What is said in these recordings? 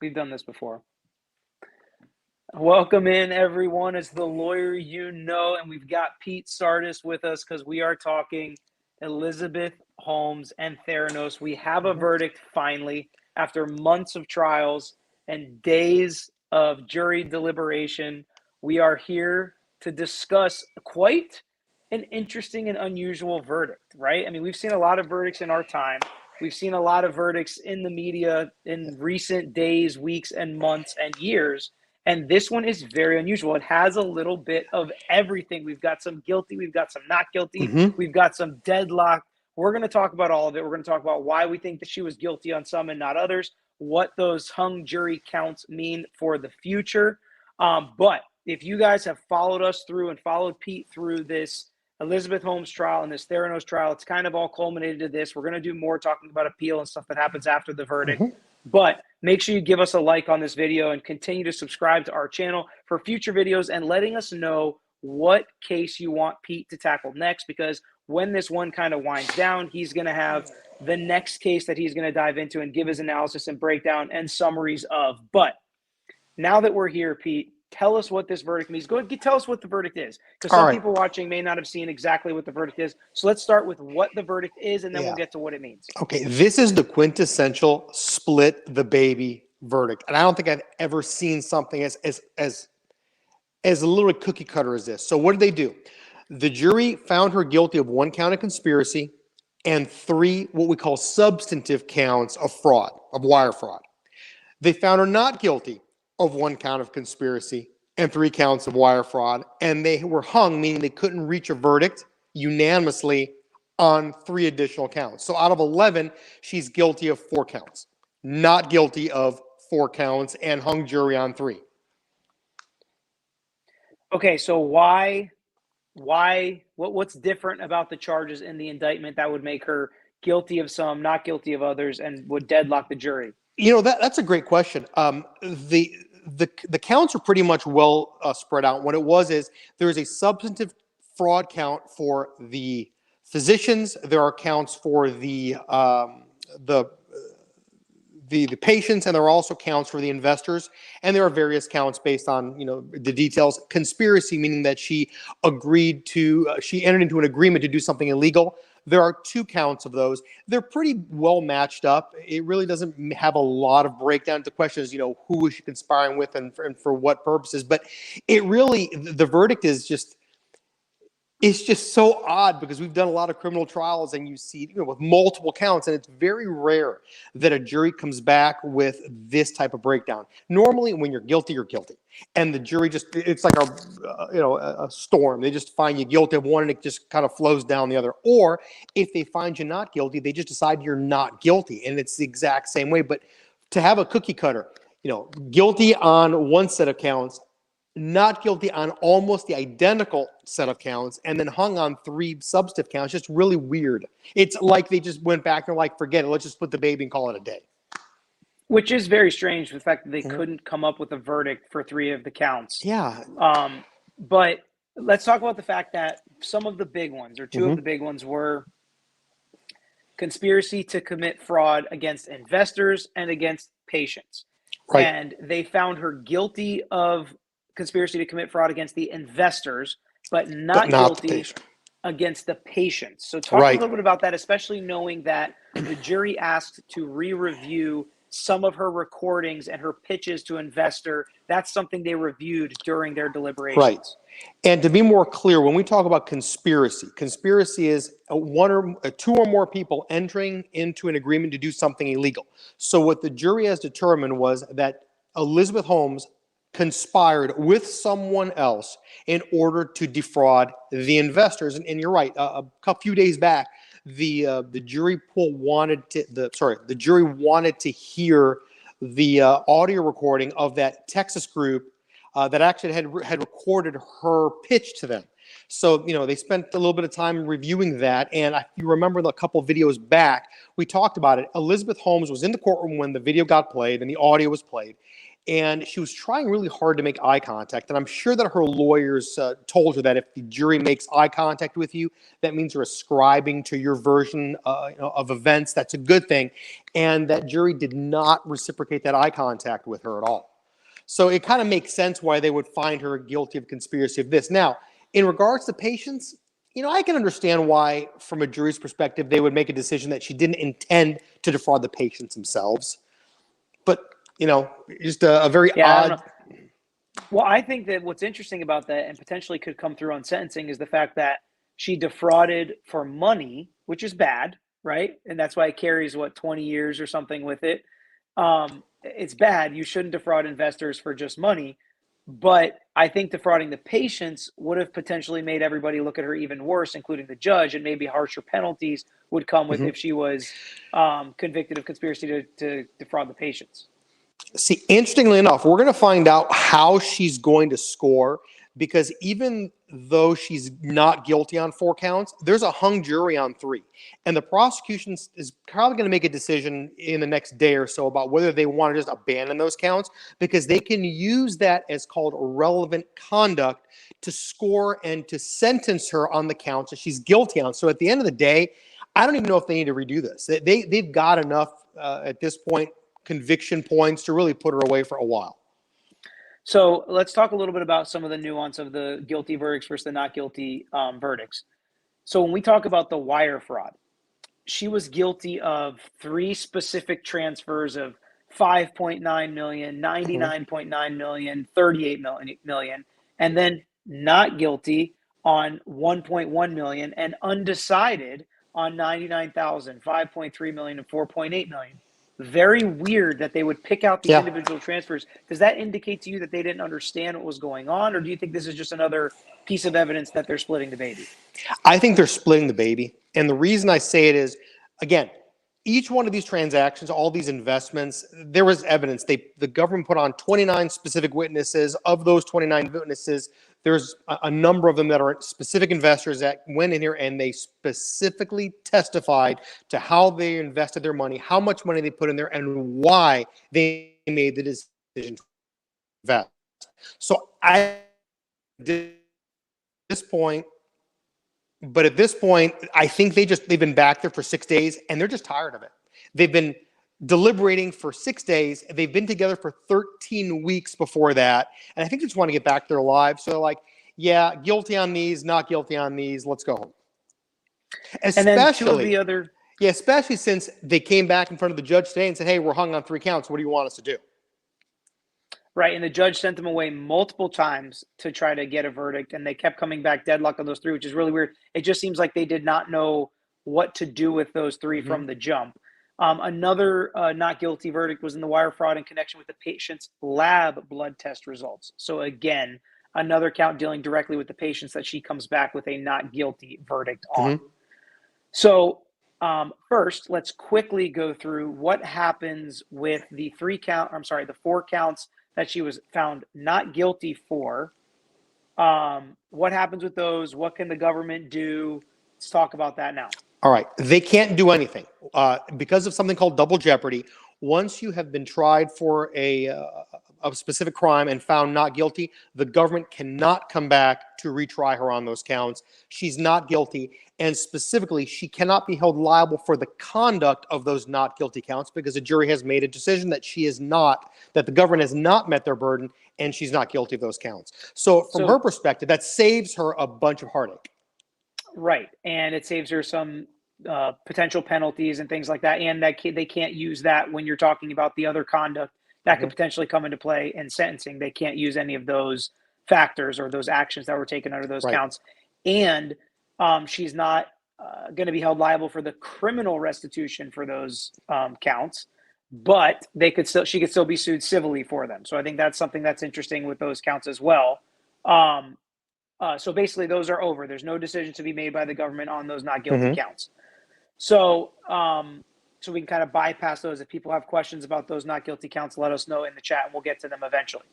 We've done this before. Welcome in, everyone. It's the lawyer you know, and we've got Pete Sartes with us because we are talking Elizabeth Holmes and Theranos. We have a verdict finally after months of trials and days of jury deliberation. We are here to discuss quite an interesting and unusual verdict, right? I mean, we've seen a lot of verdicts in our time. We've seen a lot of verdicts in the media in recent days, weeks, and months and years. And this one is very unusual. It has a little bit of everything. We've got some guilty. We've got some not guilty. We've got some deadlock. We're going to talk about all of it. We're going to talk about why we think that she was guilty on some and not others, what those hung jury counts mean for the future. But if you guys have followed us through and followed Pete through this Elizabeth Holmes trial and this Theranos trial, it's kind of all culminated to this. We're going to do more talking about appeal and stuff that happens after the verdict. But make sure you give us a like on this video and continue to subscribe to our channel for future videos and letting us know what case you want Pete to tackle next, because when this one kind of winds down, he's going to have the next case that he's going to dive into and give his analysis and breakdown and summaries of. But now that we're here, Pete, tell us what this verdict means. Go ahead, tell us what the verdict is, because some people watching may not have seen exactly what the verdict is. So let's start with what the verdict is, and then we'll get to what it means. Okay, this is the quintessential split the baby verdict, and I don't think I've ever seen something as a little cookie cutter as this. So what did they do? The jury found her guilty of 1 count of conspiracy and 3 what we call substantive counts of fraud, of wire fraud. They found her not guilty of 1 count of conspiracy and 3 counts of wire fraud, and they were hung, meaning they couldn't reach a verdict unanimously on 3 additional counts. So out of 11, she's guilty of 4 counts, not guilty of 4 counts, and hung jury on 3. Okay, so what's different about the charges in the indictment that would make her guilty of some, not guilty of others, and would deadlock the jury? You know, that's a great question. The counts are pretty much well spread out. What it was is there is a substantive fraud count for the physicians. There are counts for the patients, and there are also counts for the investors. And there are various counts based on, you know, the details. Conspiracy, meaning that she agreed to, she entered into an agreement to do something illegal. There are 2 counts of those. They're pretty well matched up. It really doesn't have a lot of breakdown. The question is, you know, who was she conspiring with and for what purposes? But it really, the verdict is just, it's just so odd, because we've done a lot of criminal trials and you see, you know, with multiple counts, and it's very rare that a jury comes back with this type of breakdown. Normally, when you're guilty, and the jury just, it's like a storm. They just find you guilty of one and it just kind of flows down the other. Or if they find you not guilty, they just decide you're not guilty, and it's the exact same way. But to have a cookie cutter, you know, guilty on 1 set of counts, not guilty on almost the identical set of counts, and then hung on 3 substantive counts, just really weird. It's like they just went back and like, forget it, let's just split the baby and call it a day. Which is very strange, the fact that they couldn't come up with a verdict for 3 of the counts. Yeah. But let's talk about the fact that some of the big ones, or 2 of the big ones, were conspiracy to commit fraud against investors and against patients. Right. And they found her guilty of conspiracy to commit fraud against the investors, but not guilty against the patients. So talk a little bit about that, especially knowing that the jury asked to re-review some of her recordings and her pitches to investor. That's something they reviewed during their deliberations. Right. And to be more clear, when we talk about conspiracy is 1 or 2 or more people entering into an agreement to do something illegal. So what the jury has determined was that Elizabeth Holmes conspired with someone else in order to defraud the investors. And you're right. A few days back, the jury pool wanted to the jury wanted to hear the audio recording of that Texas group that actually had recorded her pitch to them. So, you know, they spent a little bit of time reviewing that. And if you remember a couple of videos back, we talked about it. Elizabeth Holmes was in the courtroom when the video got played and the audio was played. and she was trying really hard to make eye contact. And I'm sure that her lawyers told her that if the jury makes eye contact with you, that means you're ascribing to your version of events. That's a good thing. And that jury did not reciprocate that eye contact with her at all. So it kind of makes sense why they would find her guilty of conspiracy of this. Now, in regards to patients, I can understand why, from a jury's perspective, they would make a decision that she didn't intend to defraud the patients themselves. But, just a very odd. Well, I think that what's interesting about that, and potentially could come through on sentencing, is the fact that she defrauded for money, which is bad, right? And that's why it carries, 20 years or something with it. It's bad. You shouldn't defraud investors for just money. But I think defrauding the patients would have potentially made everybody look at her even worse, including the judge, and maybe harsher penalties would come with if she was convicted of conspiracy to defraud the patients. See, interestingly enough, we're going to find out how she's going to score, because even though she's not guilty on 4 counts, there's a hung jury on 3. And the prosecution is probably going to make a decision in the next day or so about whether they want to just abandon those counts, because they can use that as called relevant conduct to score and to sentence her on the counts that she's guilty on. So at the end of the day, I don't even know if they need to redo this. They've got enough at this point conviction points to really put her away for a while. So let's talk a little bit about some of the nuance of the guilty verdicts versus the not guilty verdicts. So when we talk about the wire fraud, she was guilty of 3 specific transfers of 5.9 million, 99.9 million, 38 million, and then not guilty on 1.1 million and undecided on 99,000, 5.3 million, and 4.8 million. Very weird that they would pick out these individual transfers. Does that indicate to you that they didn't understand what was going on, or do you think this is just another piece of evidence that they're splitting the baby? I think they're splitting the baby. And the reason I say it is, again, each one of these transactions, all these investments, there was evidence. The government put on 29 specific witnesses. Of those 29 witnesses, there's a number of them that are specific investors that went in here and they specifically testified to how they invested their money, how much money they put in there, and why they made the decision to invest. So at this point, I think they've been back there for 6 days and they're just tired of it. They've been deliberating for 6 days. They've been together for 13 weeks before that. And I think they just want to get back to their lives. So they're like, yeah, guilty on these, not guilty on these. Let's go home. Especially since they came back in front of the judge today and said, hey, we're hung on 3 counts. What do you want us to do? Right, and the judge sent them away multiple times to try to get a verdict, and they kept coming back deadlock on those 3, which is really weird. It just seems like they did not know what to do with those 3 from the jump. Another not guilty verdict was in the wire fraud in connection with the patient's lab blood test results. So again, another count dealing directly with the patients that she comes back with a not guilty verdict on. So first, let's quickly go through what happens with the 4 counts that she was found not guilty for. What happens with those? What can the government do? Let's talk about that now. All right. They can't do anything because of something called double jeopardy. Once you have been tried for a specific crime and found not guilty, the government cannot come back to retry her on those counts. She's not guilty. And specifically, she cannot be held liable for the conduct of those not guilty counts because the jury has made a decision that that the government has not met their burden and she's not guilty of those counts. So from her perspective, that saves her a bunch of heartache. Right. And it saves her some potential penalties and things like that. And that they can't use that when you're talking about the other conduct that could potentially come into play in sentencing. They can't use any of those factors or those actions that were taken under those counts. And she's not going to be held liable for the criminal restitution for those counts, but she could still be sued civilly for them. So I think that's something that's interesting with those counts as well. So basically, those are over. There's no decision to be made by the government on those not guilty counts. So so we can kind of bypass those. If people have questions about those not guilty counts, let us know in the chat, and we'll get to them eventually.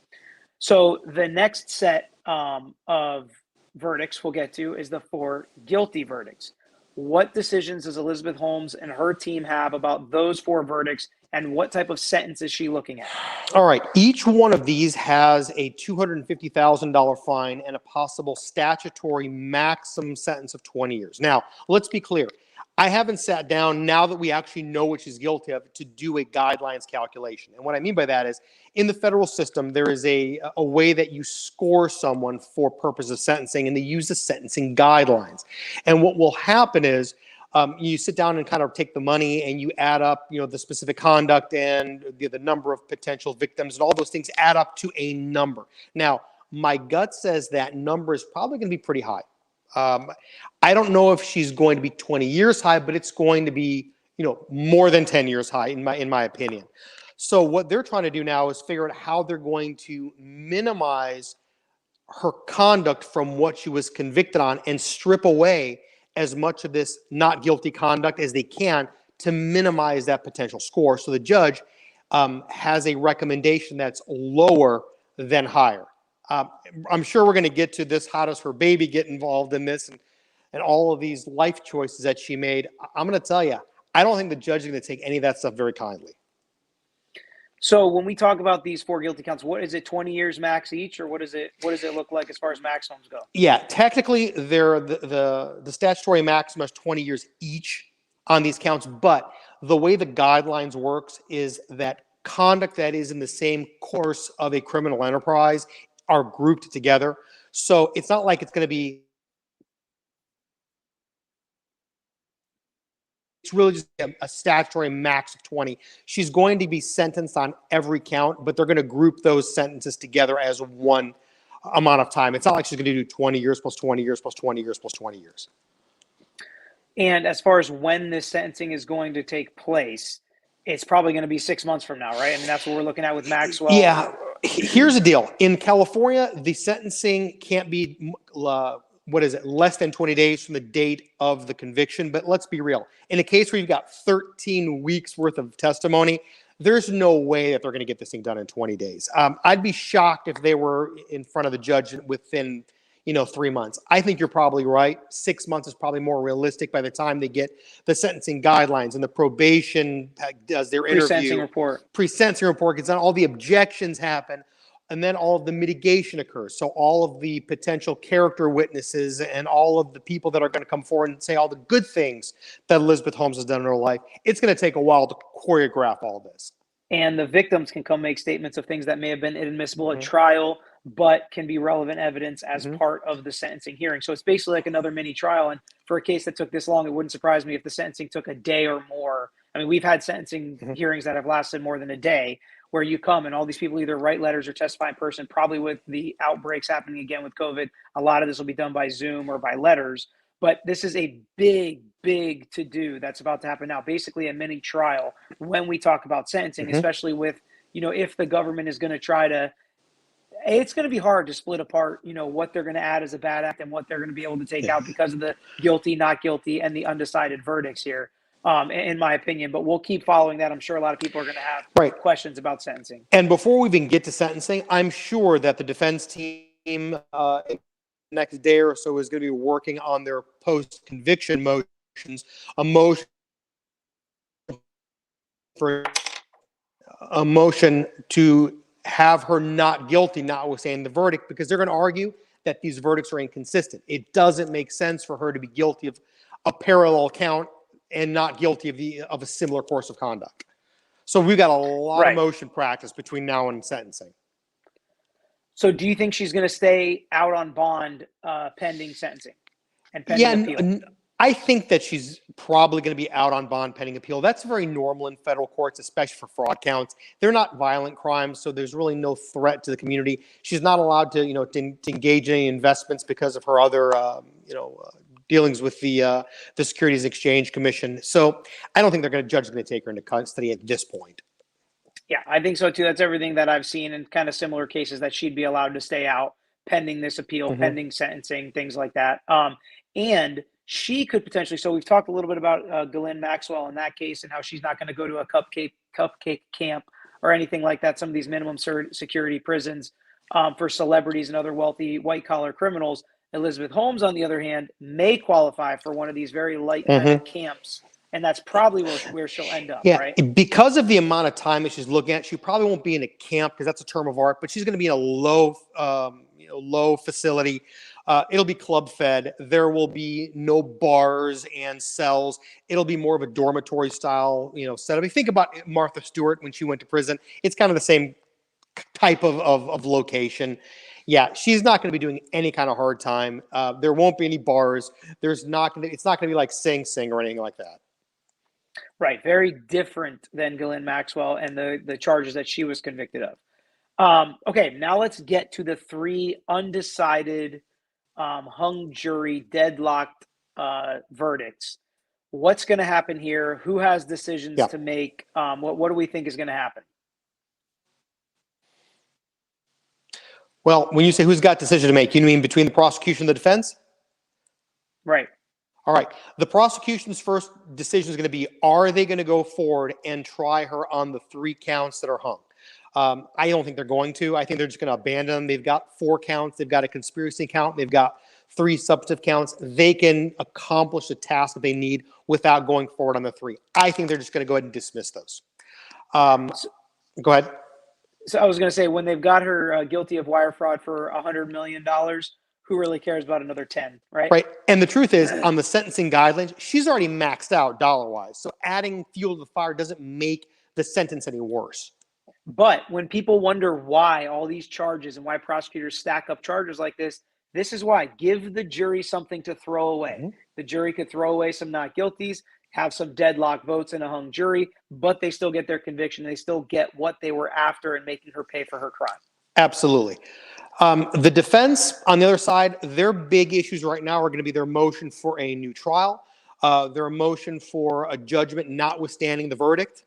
So the next set of verdicts we'll get to is the 4 guilty verdicts. What decisions does Elizabeth Holmes and her team have about those 4 verdicts and what type of sentence is she looking at? All right. Each one of these has a $250,000 fine and a possible statutory maximum sentence of 20 years. Now, let's be clear. I haven't sat down, now that we actually know what she's guilty of, to do a guidelines calculation. And what I mean by that is, in the federal system, there is a way that you score someone for purpose of sentencing, and they use the sentencing guidelines. And what will happen is, you sit down and kind of take the money and you add up, the specific conduct and the number of potential victims, and all those things add up to a number. Now, my gut says that number is probably going to be pretty high. I don't know if she's going to be 20 years high, but it's going to be, more than 10 years high in my opinion. So what they're trying to do now is figure out how they're going to minimize her conduct from what she was convicted on and strip away as much of this not guilty conduct as they can to minimize that potential score. So the judge has a recommendation that's lower than higher. I'm sure we're going to get to this. How does her baby get involved in this, and all of these life choices that she made? I'm going to tell you, I don't think the judge is going to take any of that stuff very kindly. So when we talk about these 4 guilty counts, what is it, 20 years max each, or what does it look like as far as maximums go? Yeah, technically the statutory maximum is 20 years each on these counts, but the way the guidelines works is that conduct that is in the same course of a criminal enterprise are grouped together. So it's not like it's going to be, it's really just a statutory max of 20. She's going to be sentenced on every count, but they're going to group those sentences together as one amount of time. It's not like she's going to do 20 years plus 20 years plus 20 years plus 20 years. And as far as when this sentencing is going to take place, it's probably going to be 6 months from now, right? I mean, that's what we're looking at with Maxwell. Yeah. Here's the deal. In California, the sentencing can't be, less than 20 days from the date of the conviction. But let's be real. In a case where you've got 13 weeks worth of testimony, there's no way that they're going to get this thing done in 20 days. I'd be shocked if they were in front of the judge within 3 months. I think you're probably right. 6 months is probably more realistic by the time they get the sentencing guidelines and the probation does their interview. Pre-sentencing report gets done. All the objections happen. And then all of the mitigation occurs. So all of the potential character witnesses and all of the people that are going to come forward and say all the good things that Elizabeth Holmes has done in her life, it's going to take a while to choreograph all this. And the victims can come make statements of things that may have been inadmissible at trial, but can be relevant evidence as part of the sentencing hearing. So it's basically like another mini trial. And for a case that took this long, it wouldn't surprise me if the sentencing took a day or more. I mean, we've had sentencing hearings that have lasted more than a day, where you come and all these people either write letters or testify in person. Probably with the outbreaks happening again with COVID, a lot of this will be done by Zoom or by letters. But this is a big to-do that's about to happen now, basically a mini trial when we talk about sentencing, especially with, if the government is going to try to, it's going to be hard to split apart, what they're going to add as a bad act and what they're going to be able to take out because of the guilty, not guilty, and the undecided verdicts here. In my opinion, but we'll keep following that. I'm sure a lot of people are going to have questions about sentencing. And before we even get to sentencing, I'm sure that the defense team next day or so is going to be working on their post-conviction motions, a motion to have her not guilty, notwithstanding the verdict, because they're going to argue that these verdicts are inconsistent. It doesn't make sense for her to be guilty of a parallel count and not guilty of a similar course of conduct. So we've got a lot of motion practice between now and sentencing. So do you think she's going to stay out on bond pending sentencing and pending appeal? I think that she's probably going to be out on bond pending appeal. That's very normal in federal courts, especially for fraud counts. They're not violent crimes, so there's really no threat to the community. She's not allowed to, to engage in any investments because of her other, dealings with the Securities and Exchange Commission. So I don't think the judge is going to take her into custody at this point. Yeah, I think so too. That's everything that I've seen in kind of similar cases, that she'd be allowed to stay out pending this appeal, pending sentencing, things like that. And she could potentially, so we've talked a little bit about Ghislaine Maxwell in that case and how she's not going to go to a cupcake camp or anything like that, some of these minimum security prisons for celebrities and other wealthy white-collar criminals. Elizabeth Holmes, on the other hand, may qualify for one of these very light kind of camps And that's probably where she'll end up, Yeah, right? because of the amount of time that she's looking at, she probably won't be in a camp because that's a term of art, but she's going to be in a low facility. It'll be club fed. There will be no bars and cells. It'll be more of a dormitory style, setup. If you think about Martha Stewart when she went to prison, it's kind of the same type of location. Yeah, she's not going to be doing any kind of hard time. There won't be any bars. It's not going to be like Sing Sing or anything like that. Right. Very different than Ghislaine Maxwell and the charges that she was convicted of. Okay, now let's get to the 3 undecided hung jury deadlocked verdicts. What's going to happen here? Who has decisions to make? What do we think is going to happen? Well, when you say who's got decision to make, you mean between the prosecution and the defense? Right. All right. The prosecution's first decision is going to be, are they going to go forward and try her on the 3 counts that are hung? I don't think they're going to. I think they're just going to abandon them. They've got 4 counts. They've got a conspiracy count. They've got 3 substantive counts. They can accomplish the task that they need without going forward on the 3. I think they're just going to go ahead and dismiss those. Go ahead. So I was going to say, when they've got her guilty of wire fraud for $100 million, who really cares about another 10, right? Right. And the truth is, on the sentencing guidelines, she's already maxed out dollar-wise. So adding fuel to the fire doesn't make the sentence any worse. But when people wonder why all these charges and why prosecutors stack up charges like this is why. Give the jury something to throw away. Mm-hmm. The jury could throw away some not guilties, have some deadlock votes in a hung jury, but they still get their conviction. They still get what they were after in making her pay for her crime. Absolutely. The defense, on the other side, their big issues right now are going to be their motion for a new trial, their motion for a judgment notwithstanding the verdict.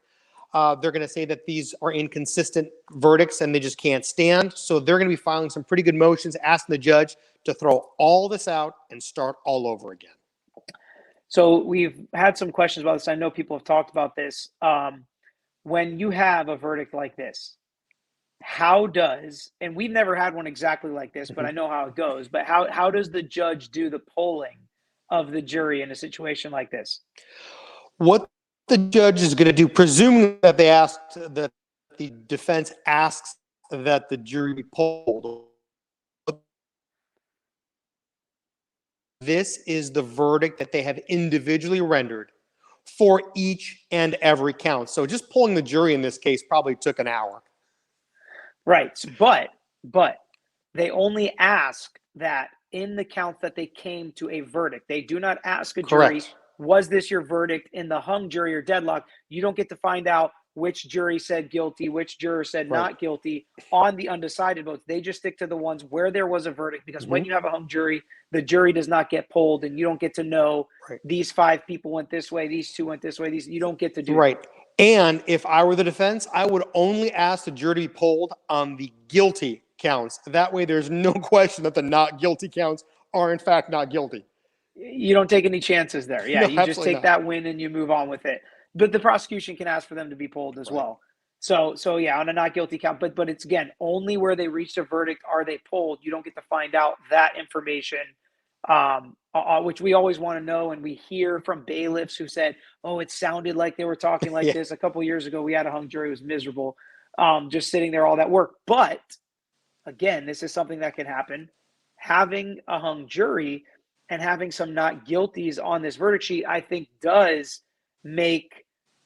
They're going to say that these are inconsistent verdicts and they just can't stand. So they're going to be filing some pretty good motions, asking the judge to throw all this out and start all over again. So we've had some questions about this. I know people have talked about this. When you have a verdict like this, how does, and we've never had one exactly like this, but I know how it goes, but how does the judge do the polling of the jury in a situation like this? What the judge is going to do, presuming that that the defense asks that the jury be polled, this is the verdict that they have individually rendered for each and every count. So just polling the jury in this case probably took an hour. Right. But they only ask that in the counts that they came to a verdict. They do not ask a jury, Correct. Was this your verdict in the hung jury or deadlock? You don't get to find out which jury said guilty, which juror said not guilty on the undecided votes. They just stick to the ones where there was a verdict, because when you have a hung jury, the jury does not get polled and you don't get to know these 5 people went this way, these 2 went this way. You don't get to do that. And if I were the defense, I would only ask the jury to be polled on the guilty counts. That way there's no question that the not guilty counts are in fact not guilty. You don't take any chances there. Yeah, No, you just take that win and you move on with it. But the prosecution can ask for them to be polled as well. So yeah, on a not guilty count. But it's, again, only where they reached a verdict are they polled. You don't get to find out that information, which we always want to know. And we hear from bailiffs who said, oh, it sounded like they were talking like this. A couple of years ago, we had a hung jury. It was miserable, just sitting there, all that work. But again, this is something that can happen. Having a hung jury and having some not guilties on this verdict sheet, I think, does make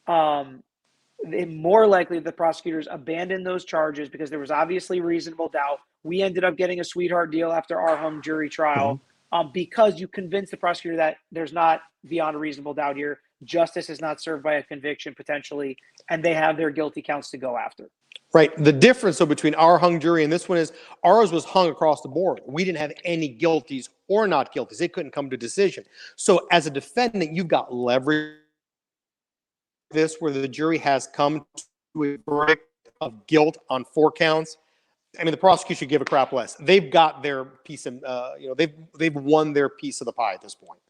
it more likely the prosecutors abandon those charges, because there was obviously reasonable doubt. We ended up getting a sweetheart deal after our hung jury trial, because you convinced the prosecutor that there's not, beyond a reasonable doubt here, justice is not served by a conviction potentially, and they have their guilty counts to go after. Right. The difference, though, between our hung jury and this one is ours was hung across the board. We didn't have any guilties or not guilties. They couldn't come to a decision. So as a defendant, you've got leverage this where the jury has come to a verdict of guilt on 4 counts. I mean, the prosecution should give a crap less. They've got their piece of, they've won their piece of the pie at this point.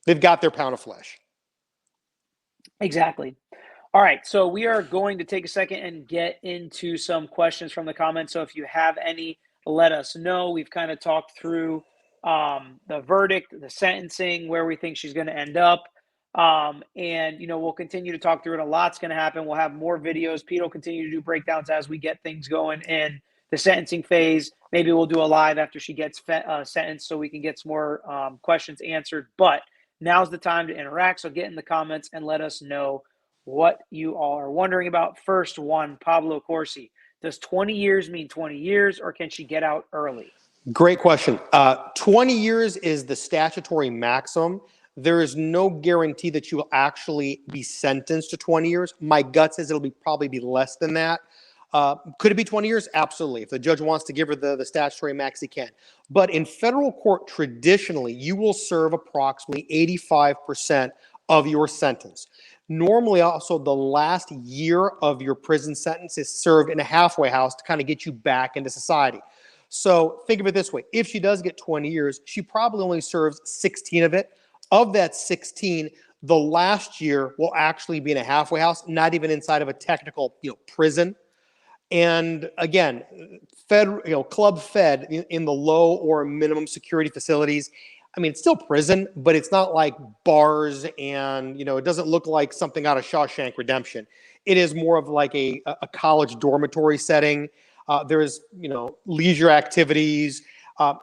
They've got their pound of flesh. Exactly. All right, so we are going to take a second and get into some questions from the comments. So if you have any, let us know. We've kind of talked through the verdict, the sentencing, where we think she's going to end up. And, we'll continue to talk through it. A lot's going to happen. We'll have more videos. Pete will continue to do breakdowns as we get things going in the sentencing phase. Maybe we'll do a live after she gets sentenced so we can get some more questions answered. But now's the time to interact. So get in the comments and let us know what you all are wondering about. First one, Pablo Corsi. Does 20 years mean 20 years, or can she get out early? Great question. 20 years is the statutory maximum. There is no guarantee that you will actually be sentenced to 20 years. My gut says it'll probably be less than that. Could it be 20 years? Absolutely. If the judge wants to give her the statutory max, he can. But in federal court, traditionally, you will serve approximately 85% of your sentence. Normally, also, the last year of your prison sentence is served in a halfway house to kind of get you back into society. So think of it this way. If she does get 20 years, she probably only serves 16 of it. Of that 16, the last year will actually be in a halfway house, not even inside of a technical, prison. And again, club fed in the low or minimum security facilities. I mean, it's still prison, but it's not like bars, and it doesn't look like something out of Shawshank Redemption. It is more of like a college dormitory setting. There's leisure activities.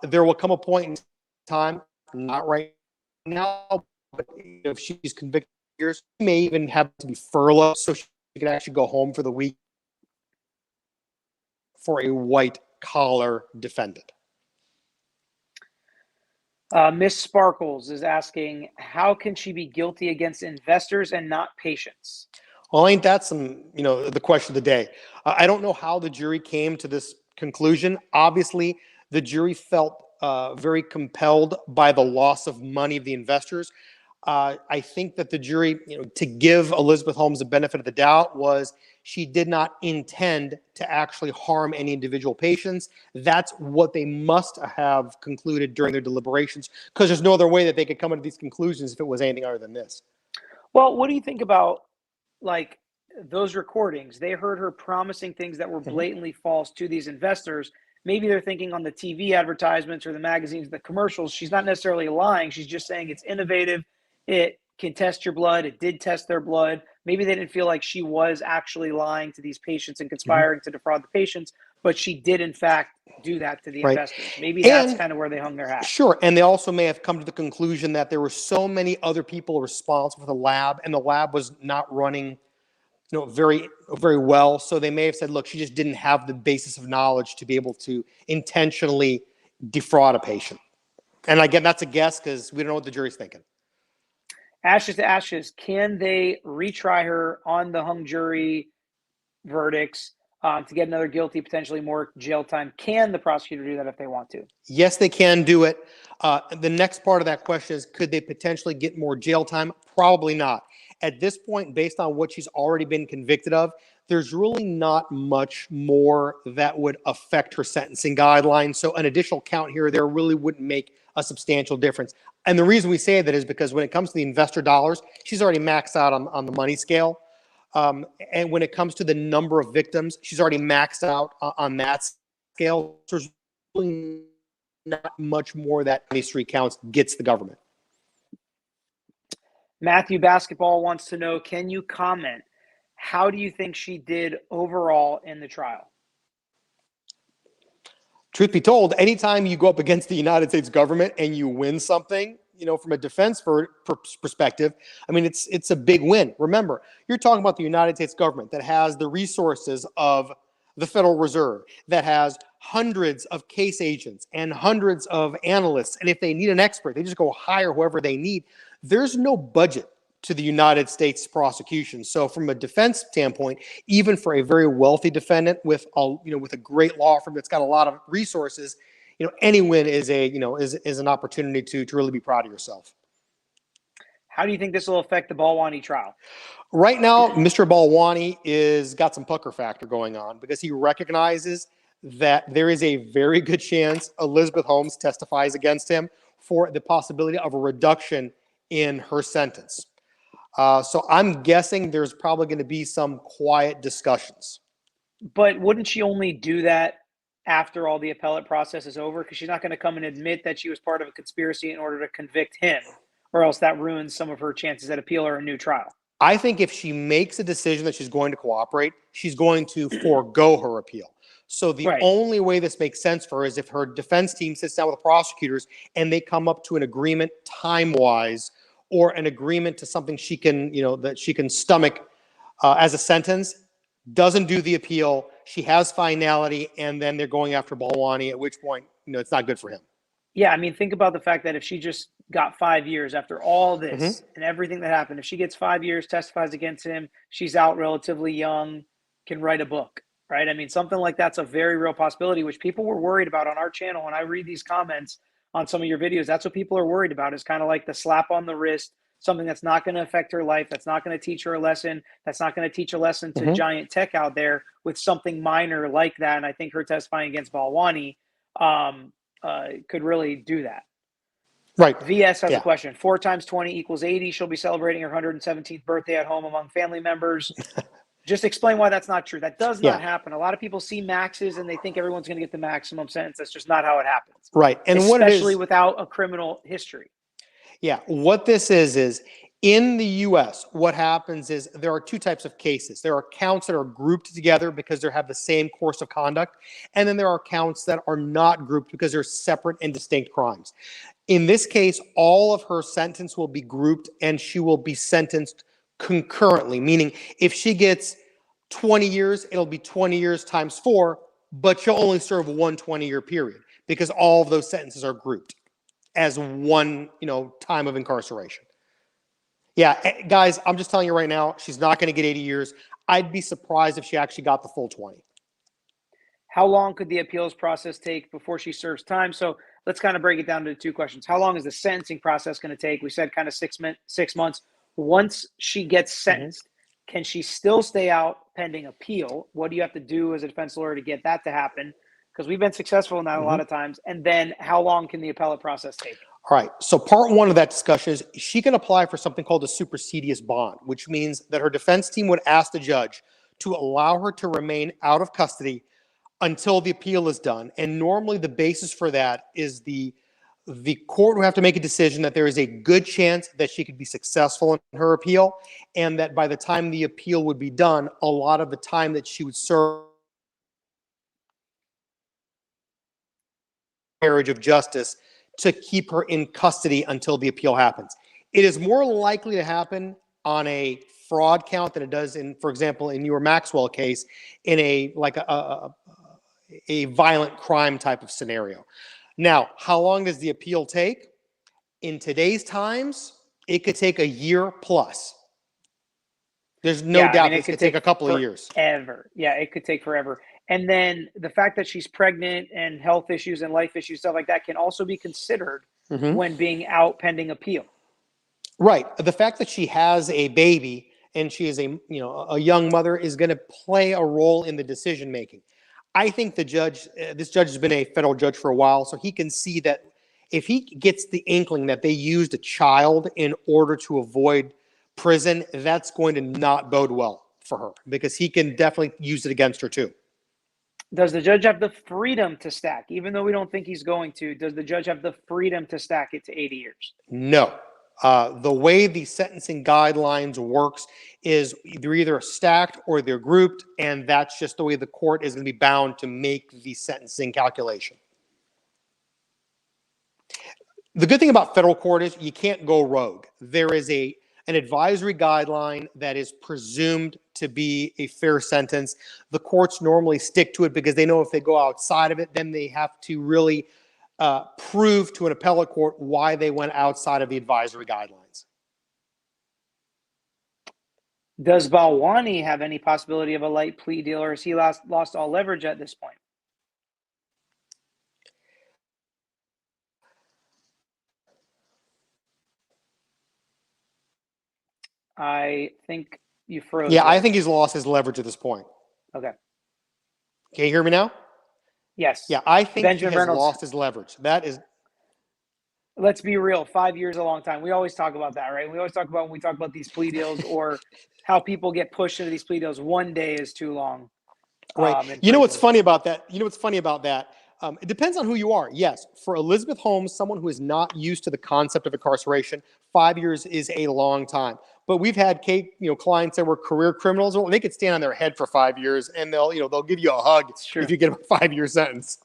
There will come a point in time, not right now, but if she's convicted, she may even have to be furloughed so she can actually go home for the week for a white collar defendant. Miss Sparkles is asking, how can she be guilty against investors and not patients? Well, ain't that the question of the day? I don't know how the jury came to this conclusion. Obviously, the jury felt very compelled by the loss of money of the investors. I think that the jury, to give Elizabeth Holmes the benefit of the doubt, was she did not intend to actually harm any individual patients. That's what they must have concluded during their deliberations, because there's no other way that they could come to these conclusions if it was anything other than this. Well, what do you think about those recordings? They heard her promising things that were blatantly false to these investors. Maybe they're thinking on the TV advertisements or the magazines, the commercials, she's not necessarily lying. She's just saying it's innovative. It can test your blood. It did test their blood. Maybe they didn't feel like she was actually lying to these patients and conspiring to defraud the patients, but she did, in fact, do that to the investors. Maybe that's kind of where they hung their hat. Sure. And they also may have come to the conclusion that there were so many other people responsible for the lab, and the lab was not running very, very well. So they may have said, look, she just didn't have the basis of knowledge to be able to intentionally defraud a patient. And again, that's a guess because we don't know what the jury's thinking. Ashes to ashes, can they retry her on the hung jury verdicts to get another guilty, potentially more jail time? Can the prosecutor do that if they want to? Yes, they can do it. The next part of that question is, could they potentially get more jail time? Probably not. At this point, based on what she's already been convicted of, there's really not much more that would affect her sentencing guidelines. So an additional count here or there really wouldn't make a substantial difference. And the reason we say that is because when it comes to the investor dollars, she's already maxed out on the money scale. And when it comes to the number of victims, she's already maxed out on that scale. So there's really not much more that these three counts gets the government. Matthew Basketball wants to know, can you comment? How do you think she did overall in the trial? Truth be told, anytime you go up against the United States government and you win something, from a defense perspective, I mean, it's a big win. Remember, you're talking about the United States government that has the resources of the Federal Reserve, that has hundreds of case agents and hundreds of analysts. And if they need an expert, they just go hire whoever they need. There's no budget to the United States prosecution. So from a defense standpoint, even for a very wealthy defendant with a great law firm that's got a lot of resources, any win is an opportunity to really be proud of yourself. How do you think this will affect the Balwani trial? Right now, Mr. Balwani is got some pucker factor going on because he recognizes that there is a very good chance Elizabeth Holmes testifies against him for the possibility of a reduction in her sentence. So I'm guessing there's probably going to be some quiet discussions. But wouldn't she only do that after all the appellate process is over? Because she's not going to come and admit that she was part of a conspiracy in order to convict him. or else that ruins some of her chances at appeal or a new trial. I think if she makes a decision that she's going to cooperate, she's going to forego her appeal. So the only way this makes sense for her is if her defense team sits down with the prosecutors and they come up to an agreement time-wise, or an agreement to something she can, that she can stomach as a sentence, doesn't do the appeal, she has finality, and then they're going after Balwani, at which point, it's not good for him. Yeah, I mean, think about the fact that if she just got 5 years after all this and everything that happened, if she gets 5 years, testifies against him, she's out relatively young, can write a book, right? I mean, something like that's a very real possibility, which people were worried about on our channel. When I read these comments on some of your videos, that's what people are worried about, is kind of like the slap on the wrist, something that's not going to affect her life, that's not going to teach her a lesson, that's not going to teach a lesson to giant tech out there with something minor like that. And I think her testifying against Balwani could really do that. Right. VS has a question. 4 times 20 equals 80. She'll be celebrating her 117th birthday at home among family members. Just explain why that's not true. That does not happen. A lot of people see maxes and they think everyone's going to get the maximum sentence. That's just not how it happens. Right. And especially without a criminal history. Yeah. What this is in the U.S., what happens is there are 2 types of cases. There are counts that are grouped together because they have the same course of conduct. And then there are counts that are not grouped because they're separate and distinct crimes. In this case, all of her sentence will be grouped and she will be sentenced concurrently, meaning if she gets 20 years, it'll be 20 years times 4, but she'll only serve one 20-year period because all of those sentences are grouped as one, time of incarceration. Yeah, guys, I'm just telling you right now, she's not going to get 80 years. I'd be surprised if she actually got the full 20. How long could the appeals process take before she serves time? So let's kind of break it down to 2 questions. How long is the sentencing process going to take? We said kind of 6 months. Once she gets sentenced, can she still stay out pending appeal? What do you have to do as a defense lawyer to get that to happen? Because we've been successful in that a lot of times. And then how long can the appellate process take? All right. So part 1 of that discussion is she can apply for something called a supersedious bond, which means that her defense team would ask the judge to allow her to remain out of custody until the appeal is done. And normally the basis for that is the court would have to make a decision that there is a good chance that she could be successful in her appeal, and that by the time the appeal would be done, a lot of the time that she would serve carriage of justice to keep her in custody until the appeal happens. It is more likely to happen on a fraud count than it does in, for example, in your Maxwell case, in a violent crime type of scenario. Now, how long does the appeal take? In today's times, it could take a year plus. There's no doubt it could take a couple of years. Forever. Yeah, it could take forever. And then the fact that she's pregnant and health issues and life issues, stuff like that, can also be considered when being out pending appeal. Right. The fact that she has a baby and she is a young mother is going to play a role in the decision making. I think the judge, this judge has been a federal judge for a while, so he can see that if he gets the inkling that they used a child in order to avoid prison, that's going to not bode well for her because he can definitely use it against her too. Does the judge have the freedom to stack, even though we don't think he's going to? Does the judge have the freedom to stack it to 80 years? No. The way the sentencing guidelines works is they're either stacked or they're grouped, and that's just the way the court is going to be bound to make the sentencing calculation. The good thing about federal court is you can't go rogue. There is an advisory guideline that is presumed to be a fair sentence. The courts normally stick to it because they know if they go outside of it, then they have to really prove to an appellate court why they went outside of the advisory guidelines. Does Balwani have any possibility of a light plea deal, or has he lost all leverage at this point? I think you froze. Yeah, I think he's lost his leverage at this point. Okay. Can you hear me now? Yes. Yeah, I think Benjamin he has Reynolds lost his leverage. That is. Let's be real. 5 years is a long time. We always talk about that, right? We always talk about when we talk about these plea deals or how people get pushed into these plea deals. 1 day is too long. Right. You know what's funny about that? It depends on who you are. Yes, for Elizabeth Holmes, someone who is not used to the concept of incarceration, 5 years is a long time. But we've had clients that were career criminals. Well, they could stand on their head for 5 years, and they'll give you a hug if you get a 5-year sentence.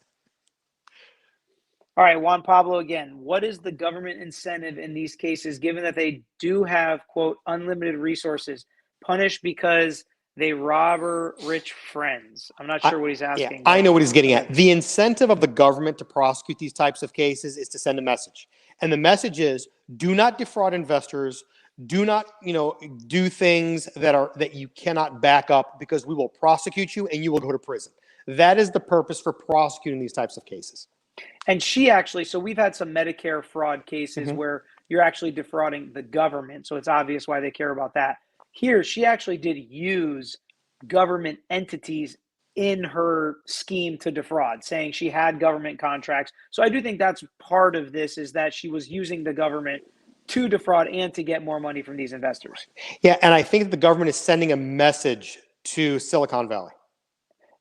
All right, Juan Pablo again. What is the government incentive in these cases, given that they do have, quote, unlimited resources, punished because they rob her rich friends? I'm not sure what he's asking. I know what he's getting at. The incentive of the government to prosecute these types of cases is to send a message. And the message is, do not defraud investors. Do not, do things that you cannot back up, because we will prosecute you and you will go to prison. That is the purpose for prosecuting these types of cases. And she actually, so we've had some Medicare fraud cases where you're actually defrauding the government. So it's obvious why they care about that. Here, she actually did use government entities in her scheme to defraud, saying she had government contracts. So I do think that's part of this, is that she was using the government to defraud and to get more money from these investors. Yeah, and I think the government is sending a message to Silicon Valley.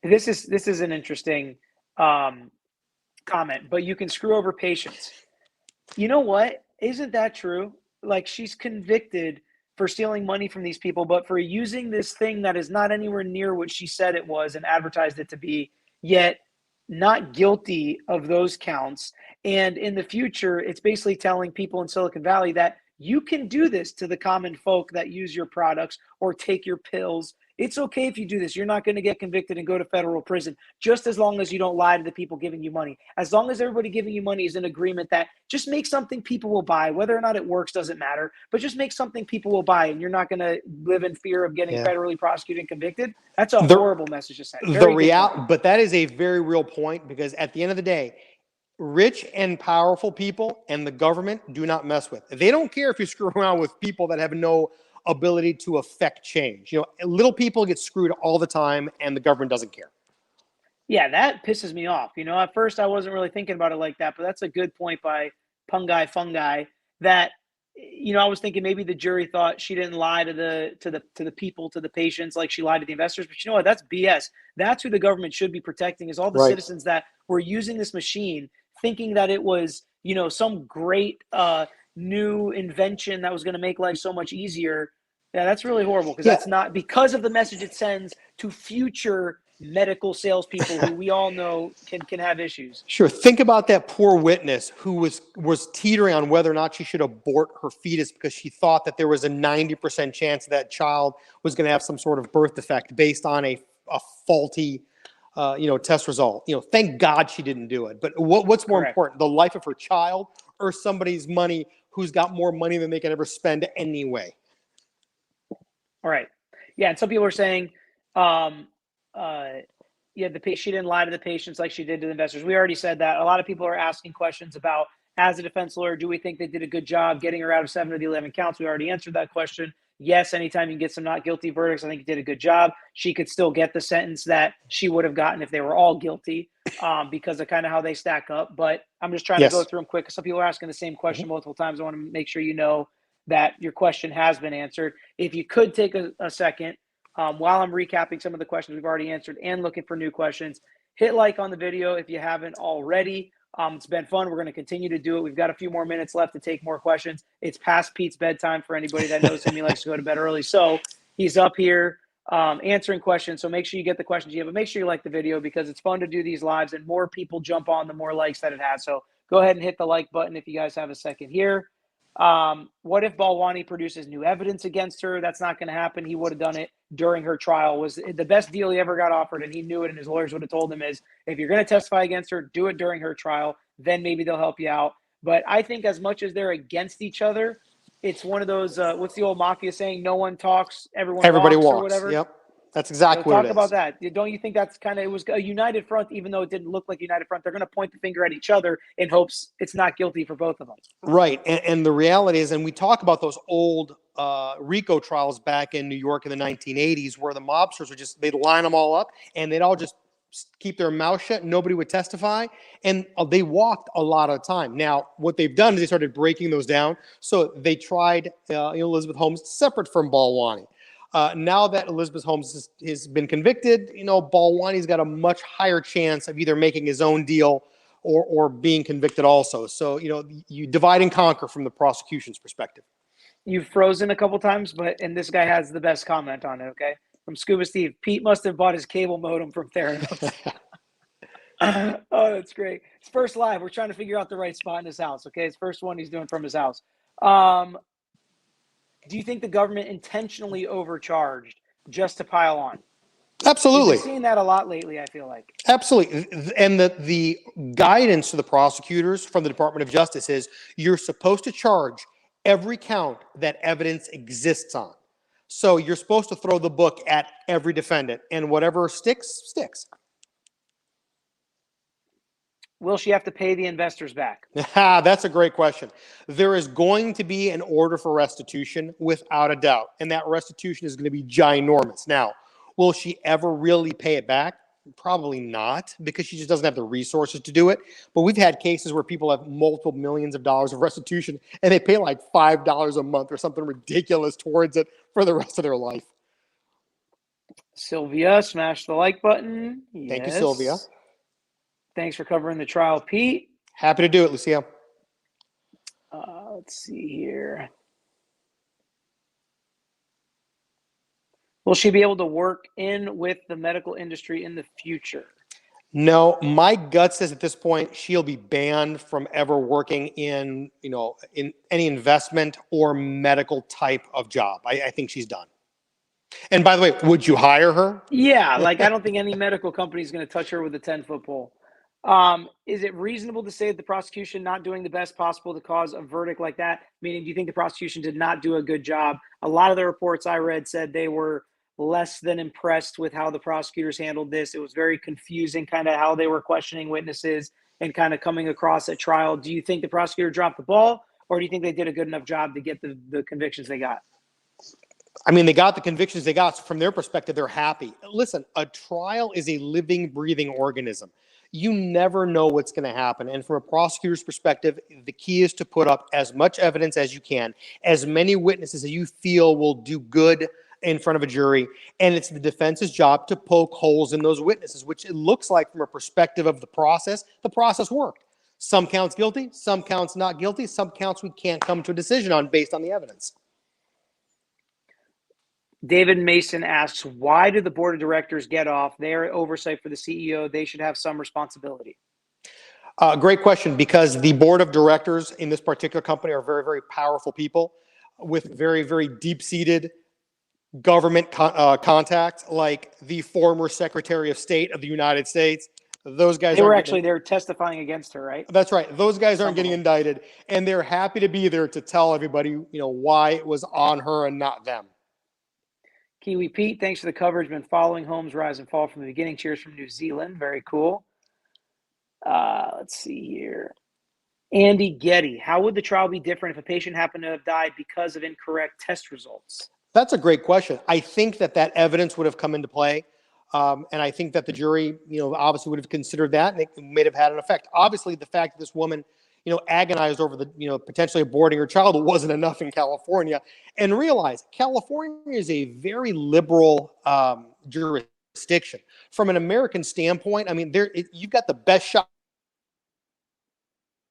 This is an interesting comment, but you can screw over patients. You know what? Isn't that true? Like, she's convicted for stealing money from these people, but for using this thing that is not anywhere near what she said it was and advertised it to be, yet not guilty of those counts. And in the future, it's basically telling people in Silicon Valley that you can do this to the common folk that use your products or take your pills. It's okay if you do this. You're not going to get convicted and go to federal prison, just as long as you don't lie to the people giving you money. As long as everybody giving you money is in agreement that just make something people will buy, whether or not it works doesn't matter, but just make something people will buy, and you're not going to live in fear of getting federally prosecuted and convicted. That's a horrible message to send. But that is a very real point, because at the end of the day, rich and powerful people and the government do not mess with. They don't care if you screw around with people that have no ability to affect change. Little people get screwed all the time, and the government doesn't care. Yeah, that pisses me off. At first I wasn't really thinking about it like that, but that's a good point by Fungi, that, I was thinking maybe the jury thought she didn't lie to the people, to the patients, like she lied to the investors. But you know what? That's BS. That's who the government should be protecting, is all the citizens that were using this machine, thinking that it was, some great new invention that was going to make life so much easier. Yeah, that's really horrible, because that's not, because of the message it sends to future medical salespeople who we all know can have issues. Sure. Think about that poor witness who was teetering on whether or not she should abort her fetus because she thought that there was a 90% chance that child was going to have some sort of birth defect based on a faulty test result. Thank God she didn't do it. But what's more important, the life of her child or somebody's money who's got more money than they can ever spend anyway? All right. Yeah, and some people are saying, she didn't lie to the patients like she did to the investors. We already said that. A lot of people are asking questions about, as a defense lawyer, do we think they did a good job getting her out of 7 of the 11 counts? We already answered that question. Yes, anytime you can get some not guilty verdicts, I think you did a good job. She could still get the sentence that she would have gotten if they were all guilty, because of kind of how they stack up. But I'm just trying to go through them quick, because some people are asking the same question multiple times. I want to make sure you know that your question has been answered. If you could take a second, while I'm recapping some of the questions we've already answered and looking for new questions, hit like on the video if you haven't already. It's been fun. We're going to continue to do it. We've got a few more minutes left to take more questions. It's past Pete's bedtime for anybody that knows him. He likes to go to bed early. So he's up here answering questions. So make sure you get the questions you have, but make sure you like the video, because it's fun to do these lives, and more people jump on, the more likes that it has. So go ahead and hit the like button if you guys have a second here. What if Balwani produces new evidence against her? That's not going to happen. He would have done it during her trial. Was the best deal he ever got offered, and he knew it, and his lawyers would have told him, is if you're going to testify against her, do it during her trial, then maybe they'll help you out. But I think as much as they're against each other, it's one of those, what's the old mafia saying? No one talks, everybody walks. Or whatever. Yep. That's exactly what it is. Talk about that. Don't you think that's kind of, it was a united front, even though it didn't look like a united front? They're going to point the finger at each other in hopes it's not guilty for both of them. Right. And the reality is, and we talk about those old RICO trials back in New York in the 1980s, where the mobsters would they'd line them all up and they'd all just keep their mouth shut. Nobody would testify. And they walked a lot of time. Now, what they've done is they started breaking those down. So they tried Elizabeth Holmes separate from Balwani. Now that Elizabeth Holmes has been convicted, Balwani's got a much higher chance of either making his own deal or being convicted also. So, you divide and conquer from the prosecution's perspective. You've frozen a couple times, and this guy has the best comment on it, okay? From Scuba Steve, Pete must have bought his cable modem from Theranos. Oh, that's great. It's first live. We're trying to figure out the right spot in his house, okay? It's first one he's doing from his house. Do you think the government intentionally overcharged just to pile on? Absolutely. We've been seeing that a lot lately, I feel like. Absolutely. And the guidance to the prosecutors from the Department of Justice is you're supposed to charge every count that evidence exists on. So you're supposed to throw the book at every defendant, and whatever sticks, sticks. Will she have to pay the investors back? That's a great question. There is going to be an order for restitution without a doubt, and that restitution is going to be ginormous. Now, will she ever really pay it back? Probably not, because she just doesn't have the resources to do it. But we've had cases where people have multiple millions of dollars of restitution, and they pay like $5 a month or something ridiculous towards it for the rest of their life. Sylvia, smash the like button. Thank you, Sylvia. Thanks for covering the trial, Pete. Happy to do it, Lucia. Let's see here. Will she be able to work in with the medical industry in the future? No, my gut says at this point she'll be banned from ever working in any investment or medical type of job. I think she's done. And by the way, would you hire her? Yeah, I don't think any medical company is going to touch her with a 10-foot pole. Is it reasonable to say that the prosecution not doing the best possible to cause a verdict like that? Meaning, do you think the prosecution did not do a good job? A lot of the reports I read said they were less than impressed with how the prosecutors handled this. It was very confusing, kind of how they were questioning witnesses and kind of coming across at trial. Do you think the prosecutor dropped the ball, or do you think they did a good enough job to get the convictions they got? I mean, they got the convictions they got. So from their perspective, they're happy. Listen, a trial is a living, breathing organism. You never know what's going to happen. And from a prosecutor's perspective, the key is to put up as much evidence as you can, as many witnesses as you feel will do good in front of a jury. And it's the defense's job to poke holes in those witnesses, which it looks like from a perspective of the process worked. Some counts guilty, some counts not guilty, some counts we can't come to a decision on based on the evidence. David Mason asks, why do the board of directors get off? They're oversight for the CEO. They should have some responsibility. Great question, because the board of directors in this particular company are very, very powerful people with very, very deep-seated government contacts, like the former Secretary of State of the United States. Those guys they're testifying against her, right? That's right. Those guys aren't getting indicted, and they're happy to be there to tell everybody, why it was on her and not them. Kiwi Pete, thanks for the coverage. Been following Holmes' rise and fall from the beginning. Cheers from New Zealand. Very cool. Let's see here. Andy Getty, how would the trial be different if a patient happened to have died because of incorrect test results? That's a great question. I think that evidence would have come into play. And I think that the jury, obviously would have considered that, and it may have had an effect. Obviously, the fact that this woman, agonized over the, potentially aborting her child wasn't enough in California. And realize California is a very liberal jurisdiction. From an American standpoint, I mean, you've got the best shot.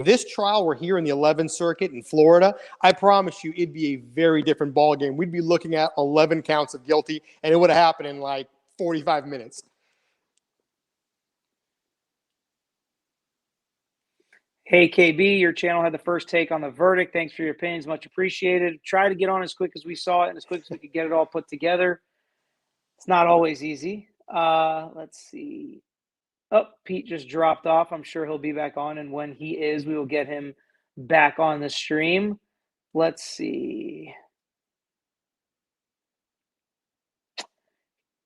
If this trial were here in the 11th Circuit in Florida, I promise you it'd be a very different ballgame. We'd be looking at 11 counts of guilty, and it would have happened in like 45 minutes. Hey, KB, your channel had the first take on the verdict. Thanks for your opinions. Much appreciated. Try to get on as quick as we saw it and as quick as we could get it all put together. It's not always easy. Let's see. Oh, Pete just dropped off. I'm sure he'll be back on. And when he is, we will get him back on the stream. Let's see.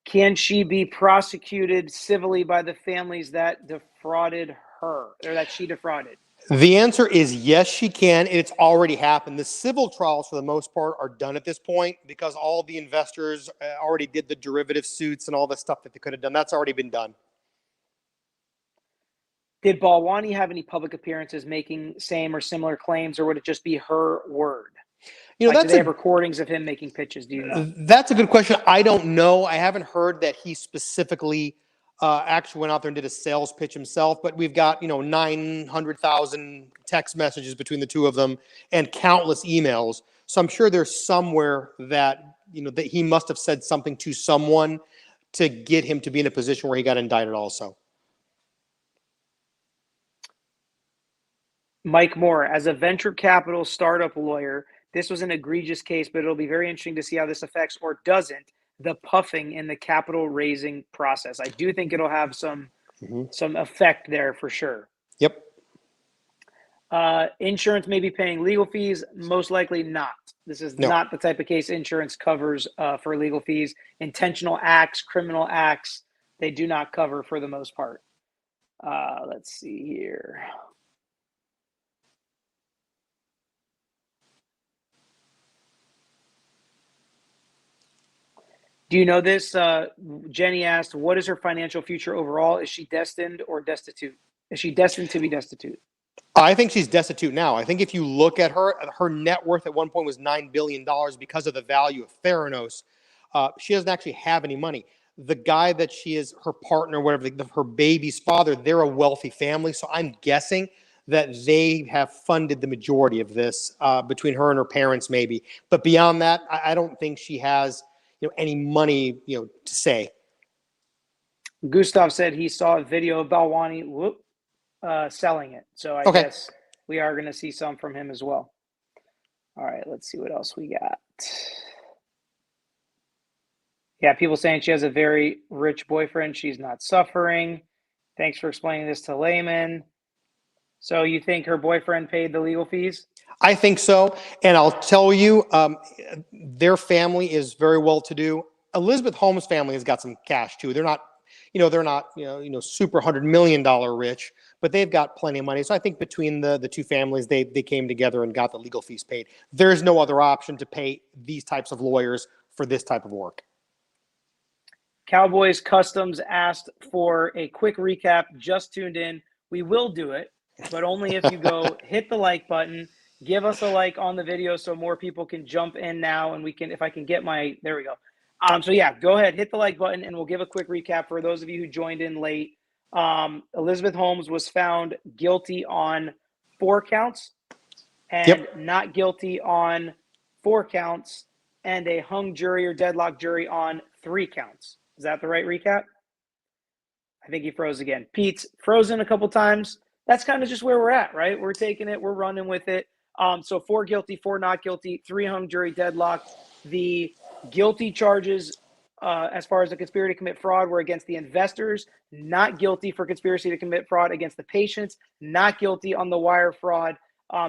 Can she be prosecuted civilly by the families that defrauded her, or that she defrauded? The answer is yes, she can. And it's already happened. The civil trials, for the most part, are done at this point because all the investors already did the derivative suits and all the stuff that they could have done. That's already been done. Did Balwani have any public appearances making same or similar claims, or would it just be her word? You know, Like, do that's they have recordings of him making pitches? Do you know? That's a good question. I don't know. I haven't heard that he specifically actually went out there and did a sales pitch himself, but we've got, 900,000 text messages between the two of them and countless emails. So I'm sure there's somewhere that, that he must have said something to someone to get him to be in a position where he got indicted also. Mike Moore, as a venture capital startup lawyer, this was an egregious case, but it'll be very interesting to see how this affects or doesn't the puffing in the capital raising process. I do think it'll have some effect there for sure. Yep. Insurance may be paying legal fees, most likely not. This is not the type of case insurance covers for legal fees. Intentional acts, criminal acts, they do not cover for the most part. Let's see here. Do you know this? Jenny asked, what is her financial future overall? Is she destined or destitute? Is she destined to be destitute? I think she's destitute now. I think if you look at her net worth at one point was $9 billion because of the value of Theranos. She doesn't actually have any money. The guy that she is, her partner, whatever, her baby's father, they're a wealthy family. So I'm guessing that they have funded the majority of this between her and her parents maybe. But beyond that, I don't think she has any money, to say. Gustav said he saw a video of Balwani selling it. So I guess we are going to see some from him as well. All right, let's see what else we got. Yeah, people saying she has a very rich boyfriend. She's not suffering. Thanks for explaining this to layman. So you think her boyfriend paid the legal fees? I think so. And I'll tell you, their family is very well to do. Elizabeth Holmes' family has got some cash too. They're not super $100 million rich, but they've got plenty of money. So I think between the two families, they came together and got the legal fees paid. There's no other option to pay these types of lawyers for this type of work. Cowboys Customs asked for a quick recap. Just tuned in. We will do it, but only if you go hit the like button. Give us a like on the video so more people can jump in now, and we can, if I can get my, there we go. So yeah, go ahead, hit the like button, and we'll give a quick recap for those of you who joined in late. Elizabeth Holmes was found guilty on 4 counts and not guilty on 4 counts, and a hung jury or deadlock jury on 3 counts. Is that the right recap? I think he froze again. Pete's frozen a couple times. That's kind of just where we're at, right? We're taking it. We're running with it. So 4 guilty, 4 not guilty, 3 hung jury deadlocked. The guilty charges as far as the conspiracy to commit fraud were against the investors, not guilty for conspiracy to commit fraud against the patients, not guilty on the wire fraud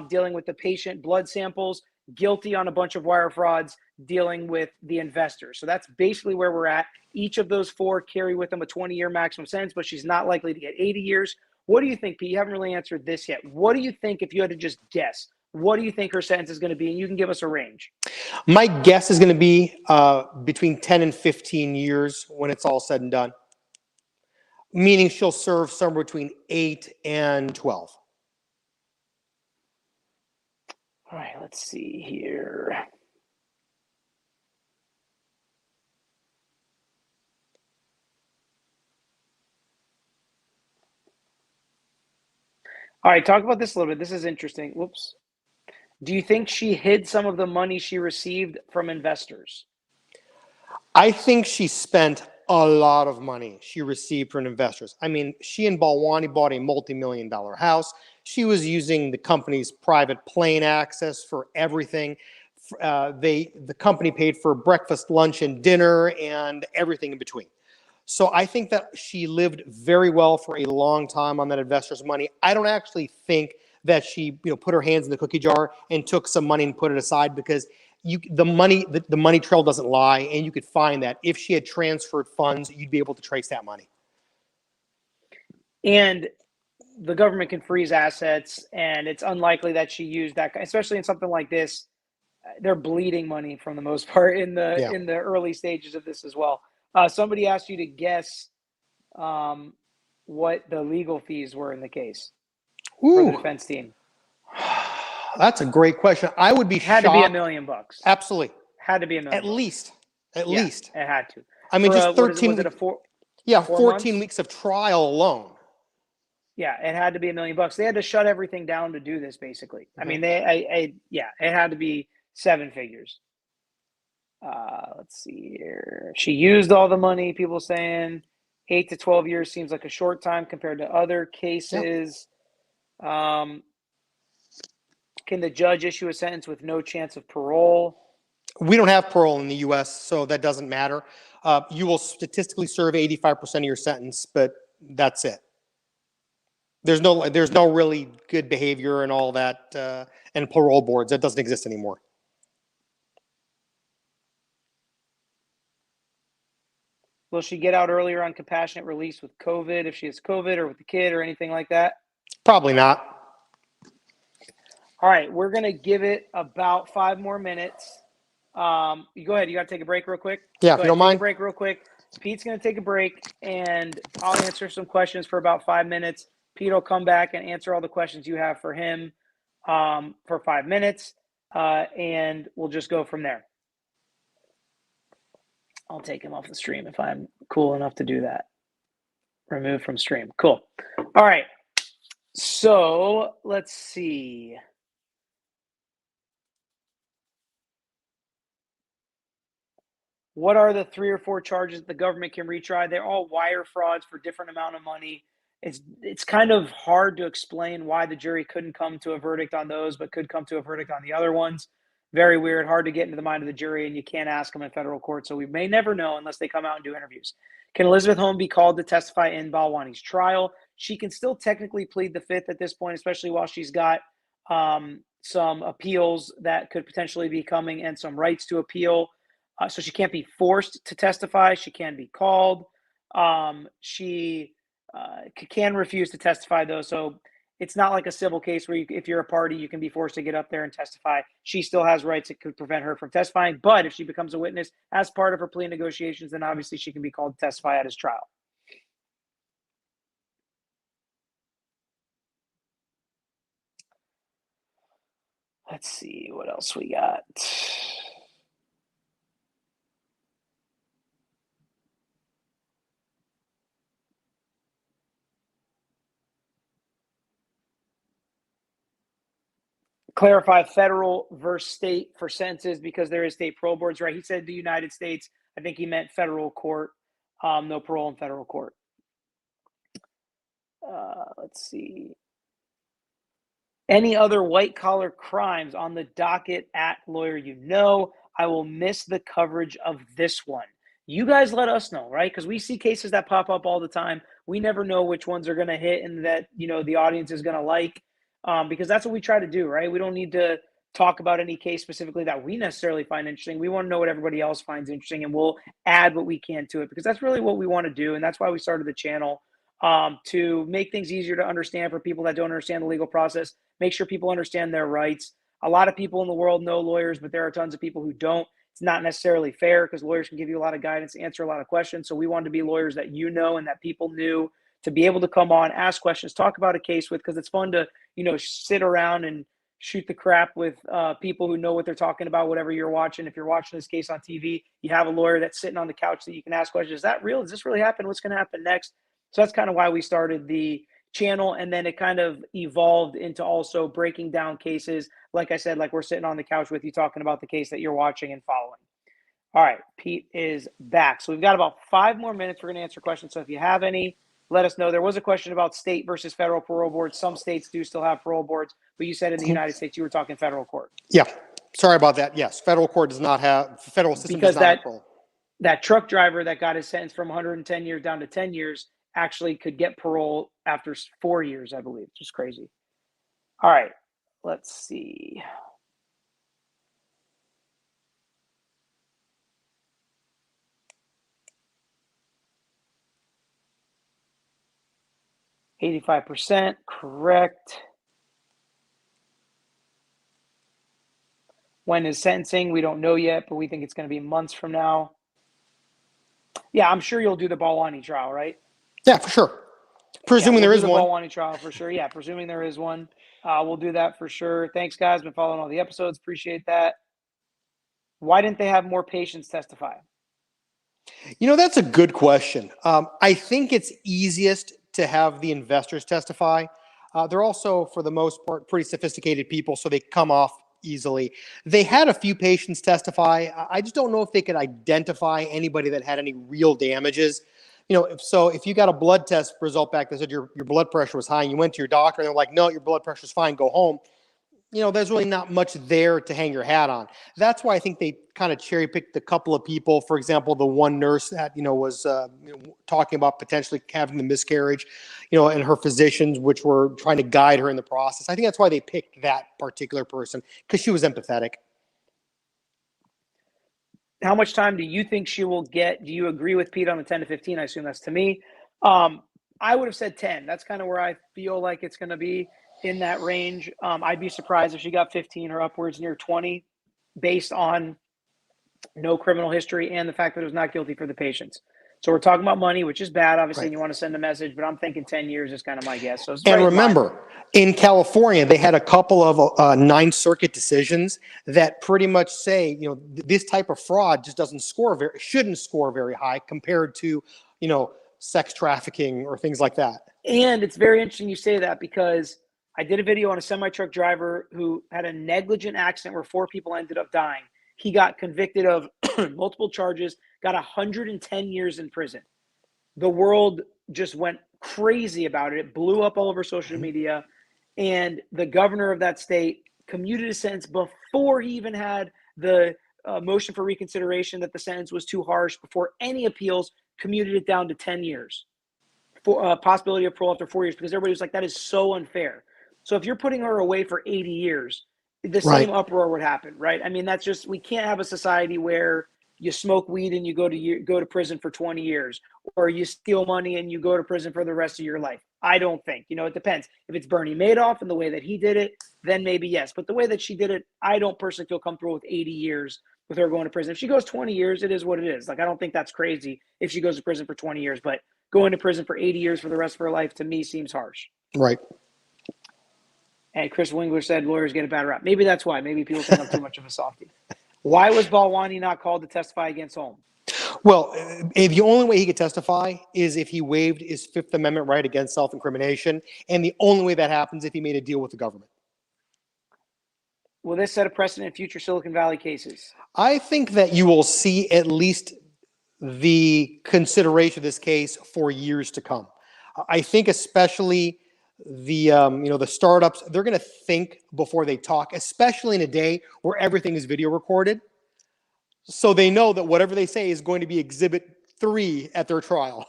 dealing with the patient blood samples, guilty on a bunch of wire frauds dealing with the investors. So that's basically where we're at. Each of those 4 carry with them a 20-year maximum sentence, but she's not likely to get 80 years. What do you think, Pete? You haven't really answered this yet. What do you think, if you had to just guess, what do you think her sentence is going to be? And you can give us a range. My guess is going to be between 10 and 15 years when it's all said and done. Meaning she'll serve somewhere between 8 and 12. All right, let's see here. All right, talk about this a little bit. This is interesting. Whoops. Do you think she hid some of the money she received from investors? I think she spent a lot of money she received from investors. I mean, she and Balwani bought a multi-million-dollar house. She was using the company's private plane access for everything. The company paid for breakfast, lunch, and dinner, and everything in between. So I think that she lived very well for a long time on that investor's money. I don't actually think that she, put her hands in the cookie jar and took some money and put it aside, because the money trail doesn't lie, and you could find that if she had transferred funds, you'd be able to trace that money. And the government can freeze assets, and it's unlikely that she used that, especially in something like this. They're bleeding money for the most part in the early stages of this as well. Somebody asked you to guess what the legal fees were in the case for the defense team. That's a great question. I would be It had shocked. to be $1 million. Absolutely. Had to be $1 million. At least. At Yeah, least. it had to. I mean, For, just 13 was it a weeks. four? Yeah, 4 14 months? weeks of trial alone. Yeah, it had to be $1 million. They had to shut everything down to do this, basically. I mean, it had to be 7 figures. Let's see here. She used all the money. People saying 8 to 12 years seems like a short time compared to other cases. Can the judge issue a sentence with no chance of parole? We don't have parole in the U.S., so that doesn't matter. You will statistically serve 85% of your sentence, but that's it. There's no really good behavior and all that, and parole boards. That doesn't exist anymore. Will she get out earlier on compassionate release with COVID if she has COVID or with the kid or anything like that? Probably not. All right, we're going to give it about 5 more minutes. You go ahead. You got to take a break real quick? Yeah, if you don't mind. Take a break real quick. Pete's going to take a break, and I'll answer some questions for about 5 minutes. Pete will come back and answer all the questions you have for him for 5 minutes, and we'll just go from there. I'll take him off the stream if I'm cool enough to do that. Remove from stream. Cool. All right. So let's see. What are the 3 or 4 charges the government can retry? They're all wire frauds for different amount of money. It's kind of hard to explain why the jury couldn't come to a verdict on those, but could come to a verdict on the other ones. Very weird, hard to get into the mind of the jury, and you can't ask them in federal court. So we may never know unless they come out and do interviews. Can Elizabeth Holmes be called to testify in Balwani's trial? She can still technically plead the fifth at this point, especially while she's got some appeals that could potentially be coming and some rights to appeal. So she can't be forced to testify. She can be called. She can refuse to testify, though. So it's not like a civil case where if you're a party, you can be forced to get up there and testify. She still has rights that could prevent her from testifying. But if she becomes a witness as part of her plea negotiations, then obviously she can be called to testify at his trial. Let's see what else we got. Clarify federal versus state for sentences because there is state parole boards, right? He said the United States. I think he meant federal court. No parole in federal court. Let's see. Any other white-collar crimes on the docket at Lawyer You Know? I will miss the coverage of this one. You guys let us know, right? Because we see cases that pop up all the time. We never know which ones are going to hit and that, the audience is going to like. Because that's what we try to do, right? We don't need to talk about any case specifically that we necessarily find interesting. We want to know what everybody else finds interesting, and we'll add what we can to it because that's really what we want to do. And that's why we started the channel, to make things easier to understand for people that don't understand the legal process, make sure people understand their rights. A lot of people in the world know lawyers, but there are tons of people who don't. It's not necessarily fair because lawyers can give you a lot of guidance, answer a lot of questions. So we wanted to be lawyers that you know and that people knew, to be able to come on, ask questions, talk about a case with, because it's fun to, sit around and shoot the crap with people who know what they're talking about, whatever you're watching. If you're watching this case on TV, you have a lawyer that's sitting on the couch that you can ask questions. Is that real? Does this really happen? What's going to happen next? So that's kind of why we started the channel. And then it kind of evolved into also breaking down cases. Like I said, like we're sitting on the couch with you talking about the case that you're watching and following. All right, Pete is back. So we've got about 5 more minutes. We're going to answer questions. So if you have any, let us know. There was a question about state versus federal parole boards. Some states do still have parole boards, but you said in the United States you were talking federal court. Yeah. Sorry about that. Yes. Federal court does not have, federal system Because does not have parole. That truck driver that got his sentence from 110 years down to 10 years actually could get parole after 4 years, I believe. Just crazy. All right. Let's see. %, correct. When is sentencing? We don't know yet, but we think it's going to be months from now. Yeah, I'm sure you'll do the Balwani trial, right? Yeah, for sure. Presuming there is the one. Balwani trial for sure. Yeah, presuming there is one. We'll do that for sure. Thanks, guys. Been following all the episodes. Appreciate that. Why didn't they have more patients testify? That's a good question. I think it's easiest to have the investors testify. They're also, for the most part, pretty sophisticated people, so they come off easily. They had a few patients testify. I just don't know if they could identify anybody that had any real damages. If you got a blood test result back that said your blood pressure was high and you went to your doctor and they're like, no, your blood pressure's fine, go home. There's really not much there to hang your hat on. That's why I think they kind of cherry picked a couple of people. For example, the one nurse that, was talking about potentially having the miscarriage, and her physicians, which were trying to guide her in the process. I think that's why they picked that particular person, because she was empathetic. How much time do you think she will get? Do you agree with Pete on the 10 to 15? I assume that's to me. I would have said 10. That's kind of where I feel like it's going to be, in that range. I'd be surprised if she got 15 or upwards near 20, based on no criminal history and the fact that it was not guilty for the patients. So we're talking about money, which is bad, obviously, and you want to send a message, but I'm thinking 10 years is kind of my guess. So and remember, in California, they had a couple of Ninth Circuit decisions that pretty much say, this type of fraud just shouldn't score very high compared to, sex trafficking or things like that. And it's very interesting you say that, because I did a video on a semi-truck driver who had a negligent accident where 4 people ended up dying. He got convicted of multiple charges, got 110 years in prison. The world just went crazy about it. It blew up all over social media. And the governor of that state commuted a sentence before he even had the motion for reconsideration that the sentence was too harsh, before any appeals, commuted it down to 10 years. For possibility of parole after 4 years, because everybody was like, that is so unfair. So if you're putting her away for 80 years, the same uproar would happen, right? I mean, that's just, we can't have a society where you smoke weed and you go to prison for 20 years, or you steal money and you go to prison for the rest of your life. I don't think, it depends. If it's Bernie Madoff and the way that he did it, then maybe yes. But the way that she did it, I don't personally feel comfortable with 80 years with her going to prison. If she goes 20 years, it is what it is. Like, I don't think that's crazy if she goes to prison for 20 years, but going to prison for 80 years for the rest of her life, to me, seems harsh. Right. And Chris Wingler said lawyers get a bad rap. Maybe that's why. Maybe people think I'm too much of a softie. Why was Balwani not called to testify against Holm? Well, the only way he could testify is if he waived his Fifth Amendment right against self-incrimination, and the only way that happens if he made a deal with the government. Will this set a precedent in future Silicon Valley cases? I think that you will see at least the consideration of this case for years to come. I think especially the startups, they're going to think before they talk, especially in a day where everything is video recorded. So they know that whatever they say is going to be Exhibit 3 at their trial.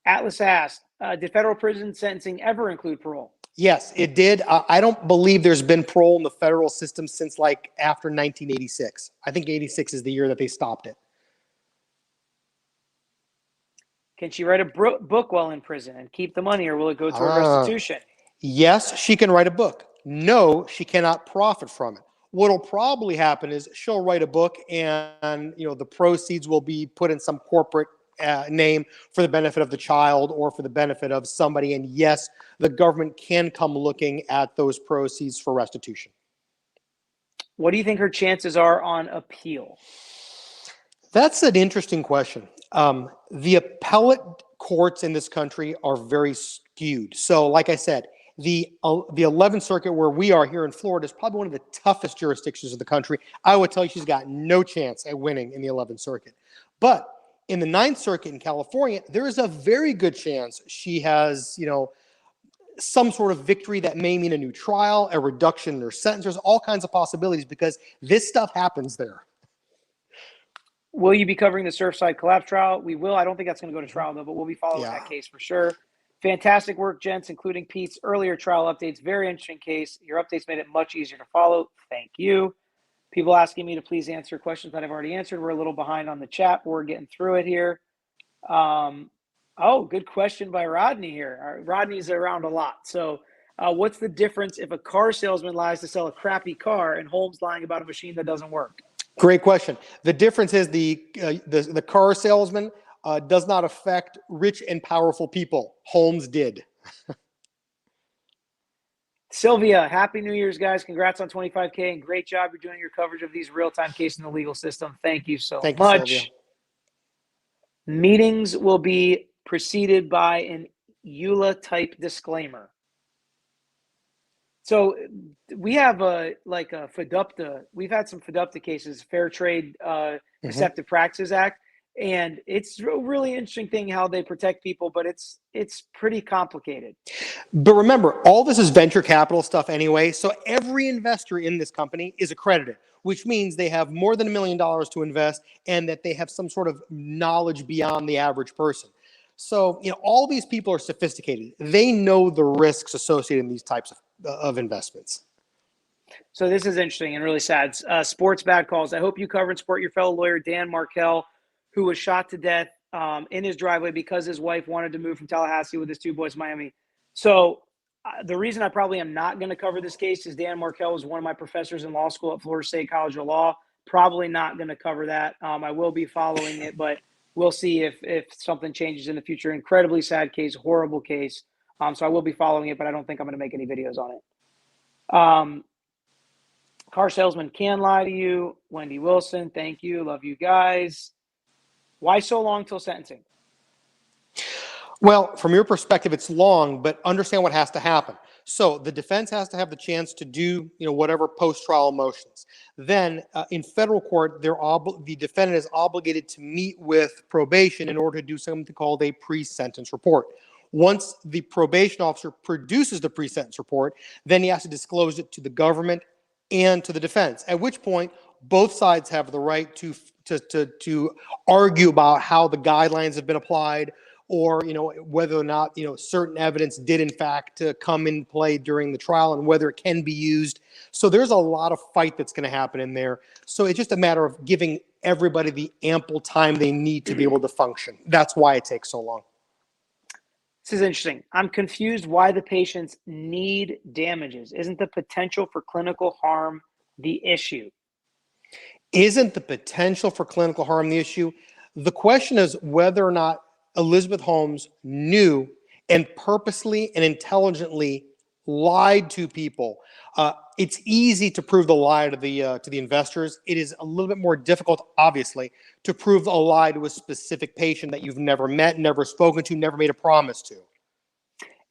Atlas asked, did federal prison sentencing ever include parole? Yes, it did. I don't believe there's been parole in the federal system since after 1986. I think 86 is the year that they stopped it. Can she write a book while in prison and keep the money, or will it go toward restitution? Yes, she can write a book. No, she cannot profit from it. What'll probably happen is she'll write a book, and the proceeds will be put in some corporate name for the benefit of the child or for the benefit of somebody. And yes, the government can come looking at those proceeds for restitution. What do you think her chances are on appeal? That's an interesting question. The appellate courts in this country are very skewed. So like I said, the 11th Circuit, where we are here in Florida, is probably one of the toughest jurisdictions of the country. I would tell you she's got no chance at winning in the 11th Circuit. But in the 9th Circuit in California, there is a very good chance she has, some sort of victory that may mean a new trial, a reduction in her sentence. There's all kinds of possibilities because this stuff happens there. Will you be covering the Surfside collapse trial? We will. I don't think that's going to go to trial, though, but we'll be following that case for sure. Fantastic work, gents, including Pete's earlier trial updates. Very interesting case. Your updates made it much easier to follow. Thank you. People asking me to please answer questions that I've already answered. We're a little behind on the chat, but we're getting through it here. Good question by Rodney here. Rodney's around a lot. So what's the difference if a car salesman lies to sell a crappy car and Holmes lying about a machine that doesn't work? Great question. The difference is the car salesman does not affect rich and powerful people. Holmes did. Sylvia, happy New Year's, guys. Congrats on 25K and great job. You're doing your coverage of these real-time cases in the legal system. Thank you so Thank you, much. Sylvia. Meetings will be preceded by an EULA type disclaimer. So we have a FDUPTA. We've had some FDUPTA cases, Fair Trade Deceptive Practices Act, and it's a really interesting thing how they protect people, but it's pretty complicated. But remember, all this is venture capital stuff anyway, so every investor in this company is accredited, which means they have more than $1 million to invest and that they have some sort of knowledge beyond the average person. So, all these people are sophisticated. They know the risks associated in these types of investments. So this is interesting and really sad. Sports bad calls. I hope you cover and support your fellow lawyer, Dan Markell, who was shot to death in his driveway because his wife wanted to move from Tallahassee with his two boys to Miami. So the reason I probably am not going to cover this case is Dan Markell was one of my professors in law school at Florida State College of Law. Probably not going to cover that. I will be following it, but we'll see if something changes in the future. Incredibly sad case, horrible case. So I will be following it, but I don't think I'm going to make any videos on it. Car salesman can lie to you. Wendy Wilson, thank you. Love you guys. Why so long till sentencing? Well, from your perspective, it's long, but understand what has to happen. So the defense has to have the chance to do, whatever post-trial motions. Then in federal court, the defendant is obligated to meet with probation in order to do something called a pre-sentence report. Once the probation officer produces the pre-sentence report, then he has to disclose it to the government and to the defense, at which point both sides have the right to argue about how the guidelines have been applied, or whether or not certain evidence did in fact come in play during the trial and whether it can be used. So there's a lot of fight that's going to happen in there. So it's just a matter of giving everybody the ample time they need to be able to function. That's why it takes so long. This is interesting. I'm confused why the patients need damages. Isn't the potential for clinical harm the issue? Isn't the potential for clinical harm the issue? The question is whether or not Elizabeth Holmes knew and purposely and intelligently lied to people. It's easy to prove the lie to the investors. It is a little bit more difficult, obviously, to prove a lie to a specific patient that you've never met, never spoken to, never made a promise to.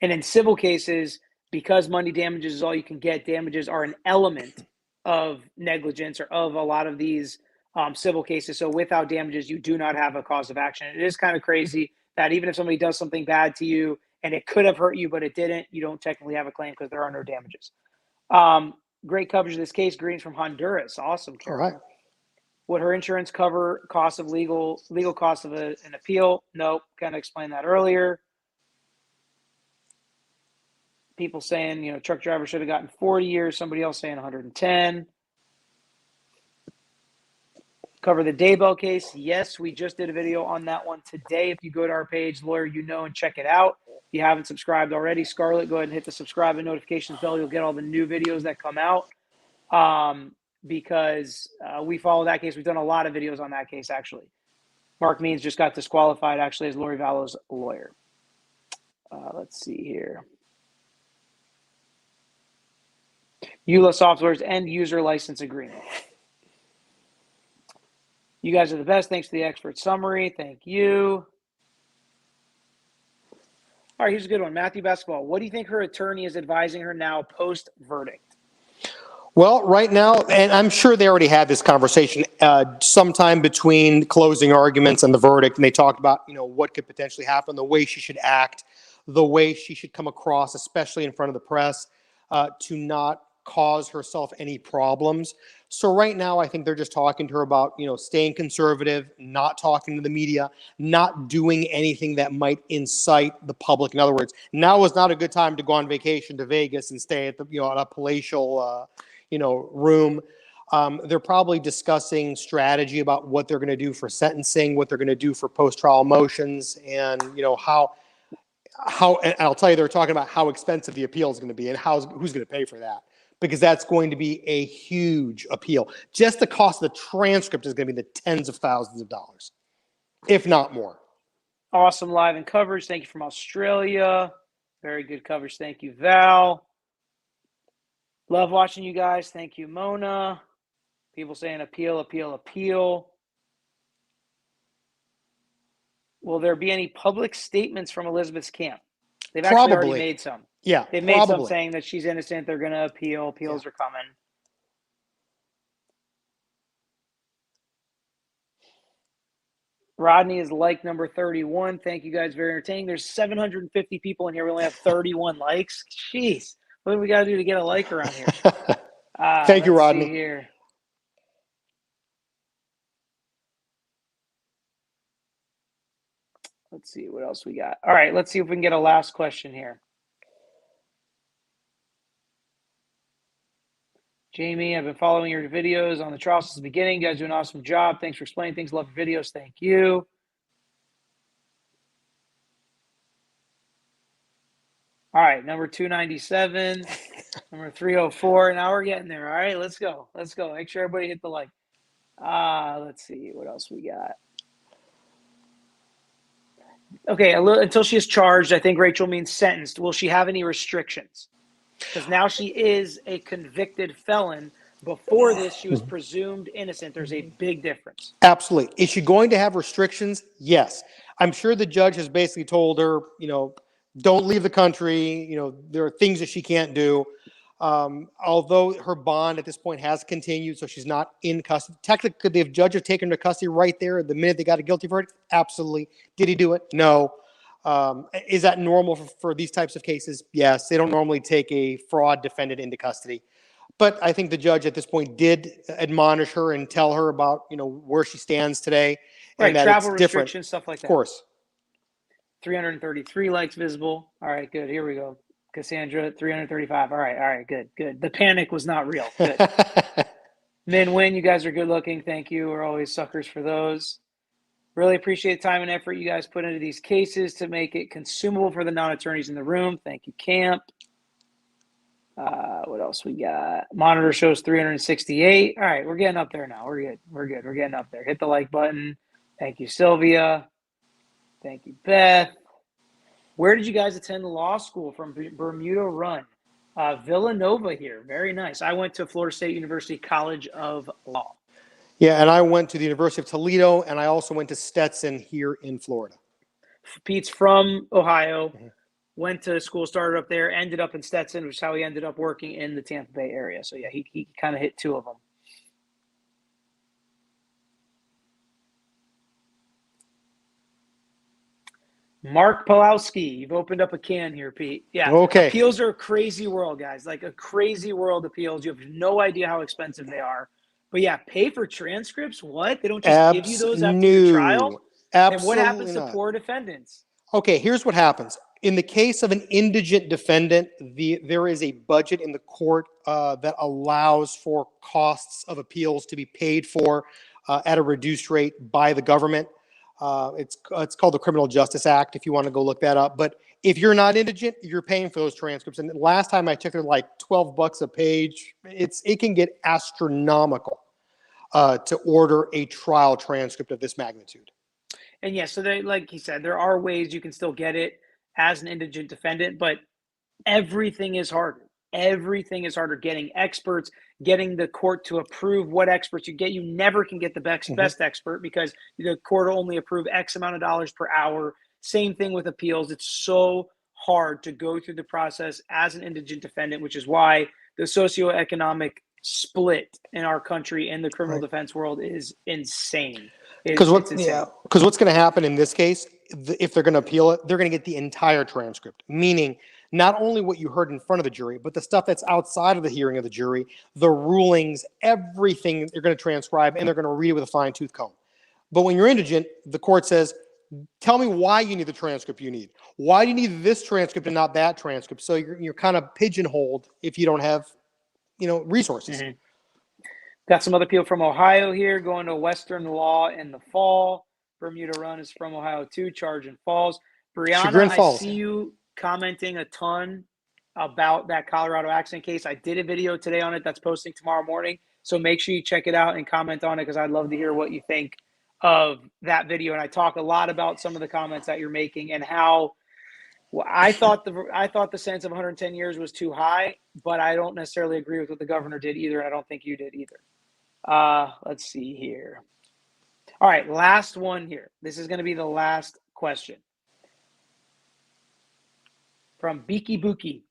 And in civil cases, because money damages is all you can get, damages are an element of negligence or of a lot of these civil cases. So without damages, you do not have a cause of action. It is kind of crazy that even if somebody does something bad to you and it could have hurt you, but it didn't, you don't technically have a claim because there are no damages. Great coverage of this case. Greetings from Honduras. Awesome, Karen. All right. Would her insurance cover costs of legal costs of an appeal? Nope. Kind of explained that earlier. People saying, truck driver should have gotten 40 years. Somebody else saying 110. Cover the Daybell case. Yes, we just did a video on that one today. If you go to our page, Lawyer and check it out. If you haven't subscribed already, Scarlett, go ahead and hit the subscribe and notifications bell. You'll get all the new videos that come out because we follow that case. We've done a lot of videos on that case, actually. Mark Means just got disqualified, actually, as Lori Vallow's lawyer. Let's see here. EULA Software's end user license agreement. You guys are the best. Thanks for the expert summary. Thank you. All right, here's a good one. Matthew Basketball. What do you think her attorney is advising her now post-verdict? Well, right now, and I'm sure they already had this conversation sometime between closing arguments and the verdict, and they talked about, what could potentially happen, the way she should act, the way she should come across, especially in front of the press, to not cause herself any problems. So right now, I think they're just talking to her about, staying conservative, not talking to the media, not doing anything that might incite the public. In other words, now is not a good time to go on vacation to Vegas and stay at the, at a palatial, room. They're probably discussing strategy about what they're going to do for sentencing, what they're going to do for post-trial motions, and, how, and I'll tell you, they're talking about how expensive the appeal is going to be and who's going to pay for that. Because that's going to be a huge appeal. Just the cost of the transcript is going to be in the tens of thousands of dollars, if not more. Awesome live and coverage. Thank you from Australia. Very good coverage. Thank you, Val. Love watching you guys. Thank you, Mona. People saying appeal, appeal, appeal. Will there be any public statements from Elizabeth's camp? They've actually already made some. Yeah, They've made some saying that she's innocent. They're going to appeal. Appeals are coming. Rodney is like number 31. Thank you guys. Very entertaining. There's 750 people in here. We only have 31 likes. Jeez. What do we got to do to get a like around here? Thank you, Rodney. See here. Let's see what else we got. All right, let's see if we can get a last question here. Jamie, I've been following your videos on the trial since the beginning. You guys do an awesome job. Thanks for explaining things. Love your videos. Thank you. All right, number 297, number 304. Now we're getting there. All right, let's go. Let's go. Make sure everybody hit the like. Let's see what else we got. Okay, until she is charged, I think Rachel means sentenced. Will she have any restrictions? Because now she is a convicted felon. Before this, she was presumed innocent. There's a big difference. Absolutely. Is she going to have restrictions? Yes. I'm sure the judge has basically told her, don't leave the country. There are things that she can't do. Although her bond at this point has continued, so she's not in custody. Technically, could the judge have taken her to custody right there the minute they got a guilty verdict? Absolutely. Did he do it? No. Is that normal for these types of cases? Yes. They don't normally take a fraud defendant into custody. But I think the judge at this point did admonish her and tell her about, where she stands today. Right, and that travel it's different. restrictions, stuff like that. Of course. 333 likes visible. All right, good. Here we go. Cassandra, 335. All right, good. The panic was not real. Good. Min Win, you guys are good looking. Thank you. We're always suckers for those. Really appreciate the time and effort you guys put into these cases to make it consumable for the non-attorneys in the room. Thank you, Camp. What else we got? Monitor shows 368. All right, we're getting up there now. We're good. We're getting up there. Hit the like button. Thank you, Sylvia. Thank you, Beth. Where did you guys attend law school from? Bermuda Run. Villanova here. Very nice. I went to Florida State University College of Law. Yeah, and I went to the University of Toledo, and I also went to Stetson here in Florida. Pete's from Ohio. Went to school, started up there, ended up in Stetson, which is how he ended up working in the Tampa Bay area. So, yeah, he kind of hit two of them. Mark Pawlowski, you've opened up a can here, Pete. Yeah. Okay. Appeals are a crazy world, guys. Like a crazy world, appeals. You have no idea how expensive they are. But, yeah, pay for transcripts? What? They don't just give you those after the trial? Absolutely. And what happens to poor defendants? Okay, here's what happens. In the case of an indigent defendant, there is a budget in the court that allows for costs of appeals to be paid for at a reduced rate by the government. It's called the Criminal Justice Act, if you want to go look that up. But if you're not indigent, you're paying for those transcripts. And last time I checked, they're like $12 a page. It can get astronomical to order a trial transcript of this magnitude. And yeah, so like he said, there are ways you can still get it as an indigent defendant, but everything is harder. Everything is harder. Getting experts, getting the court to approve what experts you get. You never can get the best expert because the court will only approve X amount of dollars per hour. Same thing with appeals. It's so hard to go through the process as an indigent defendant, which is why the socioeconomic split in our country and the criminal defense world is insane. Because what's going to happen in this case, if they're going to appeal it, they're going to get the entire transcript, meaning not only what you heard in front of the jury, but the stuff that's outside of the hearing of the jury, the rulings, everything they're going to transcribe, and they're going to read it with a fine-tooth comb. But when you're indigent, the court says, tell me why you need the transcript you need. Why do you need this transcript and not that transcript? So you're kind of pigeonholed if you don't have, resources. Mm-hmm. Got some other people from Ohio here going to Western Law in the fall. Bermuda Run is from Ohio too, Charging Falls. Brianna, I see you commenting a ton about that Colorado accident case. I did a video today on it that's posting tomorrow morning. So make sure you check it out and comment on it because I'd love to hear what you think of that video, and I talk a lot about some of the comments that you're making and how I thought the sentence of 110 years was too high, but I don't necessarily agree with what the governor did either, and I don't think you did either. Let's see here. All right, last one here. This is going to be the last question. From Beaky Bookie.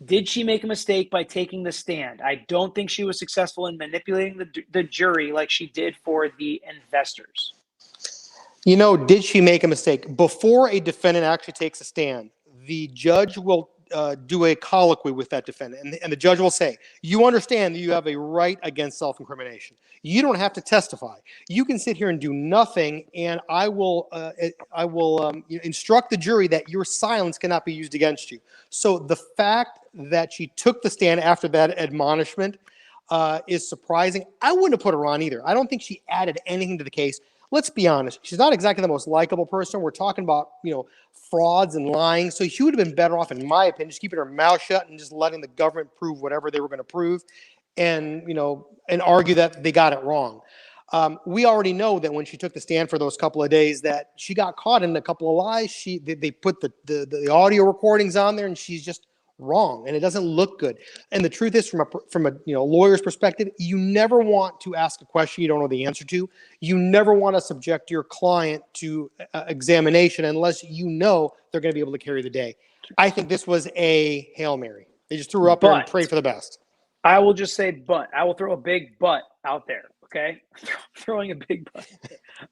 Did she make a mistake by taking the stand? I don't think she was successful in manipulating the jury like she did for the investors. You know, did she make a mistake? Before a defendant actually takes a stand, the judge will do a colloquy with that defendant. And the judge will say, you understand that you have a right against self-incrimination. You don't have to testify. You can sit here and do nothing, and I will instruct the jury that your silence cannot be used against you. So the fact that she took the stand after that admonishment is surprising. I wouldn't have put her on either. I don't think she added anything to the case. Let's be honest. She's not exactly the most likable person. We're talking about, frauds and lying. So she would have been better off, in my opinion, just keeping her mouth shut and just letting the government prove whatever they were going to prove and argue that they got it wrong. We already know that when she took the stand for those couple of days that she got caught in a couple of lies. They put the audio recordings on there and she's just wrong, and it doesn't look good. And the truth is, from a lawyer's perspective, you never want to ask a question you don't know the answer to. You never want to subject your client to examination unless you know they're going to be able to carry the day. I think this was a Hail Mary. They just threw her up there and prayed for the best. I will just say but. I will throw a big but out there, okay? Throwing a big but.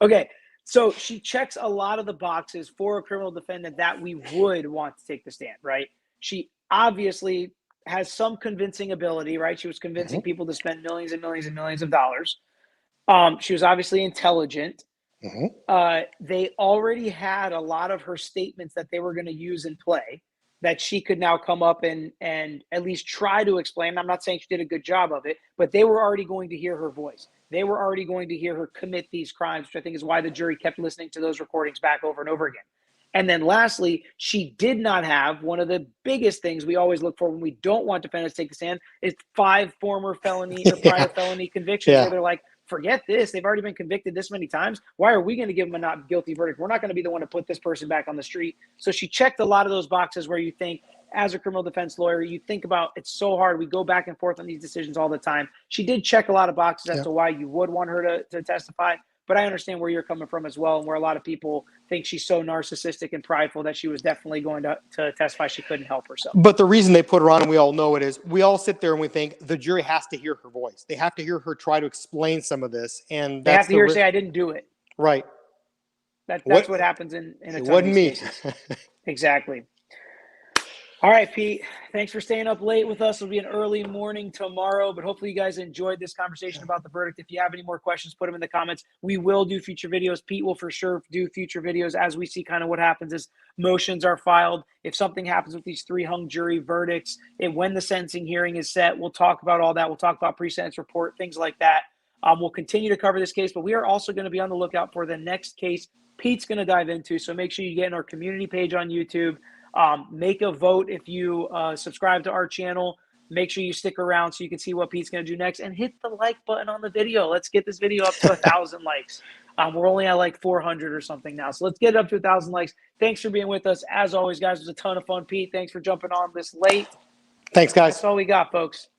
Okay, so she checks a lot of the boxes for a criminal defendant that we would want to take the stand, right? She obviously has some convincing ability, right? She was convincing people to spend millions and millions and millions of dollars. She was obviously intelligent. They already had a lot of her statements that they were going to use in play that she could now come up and at least try to explain. I'm not saying she did a good job of it, but they were already going to hear her voice. They were already going to hear her commit these crimes, which I think is why the jury kept listening to those recordings back over and over again. And then lastly, she did not have one of the biggest things we always look for when we don't want defendants to take the stand is 5 former felony or prior felony convictions where they're like, forget this. They've already been convicted this many times. Why are we going to give them a not guilty verdict? We're not going to be the one to put this person back on the street. So she checked a lot of those boxes where you think, as a criminal defense lawyer, you think about it's so hard. We go back and forth on these decisions all the time. She did check a lot of boxes as to why you would want her to testify. But I understand where you're coming from as well, and where a lot of people think she's so narcissistic and prideful that she was definitely going to testify she couldn't help herself. But the reason they put her on, and we all know it is, we all sit there and we think the jury has to hear her voice. They have to hear her try to explain some of this. And they have to hear her say, I didn't do it. Right. That's what happens in a ton it wasn't of me. cases. Exactly. All right, Pete, thanks for staying up late with us. It'll be an early morning tomorrow, but hopefully you guys enjoyed this conversation about the verdict. If you have any more questions, put them in the comments. We will do future videos. Pete will for sure do future videos as we see kind of what happens as motions are filed. If something happens with these 3 hung jury verdicts, and when the sentencing hearing is set, we'll talk about all that. We'll talk about pre-sentence report, things like that. We'll continue to cover this case, but we are also going to be on the lookout for the next case Pete's going to dive into. So make sure you get in our community page on YouTube. Make a vote if you subscribe to our channel. Make sure you stick around so you can see what Pete's going to do next, and hit the like button on the video. Let's get this video up to 1,000 likes. We're only at like 400 or something now. So let's get it up to 1,000 likes. Thanks for being with us. As always, guys, it was a ton of fun. Pete, thanks for jumping on this late. Thanks, guys. That's all we got, folks.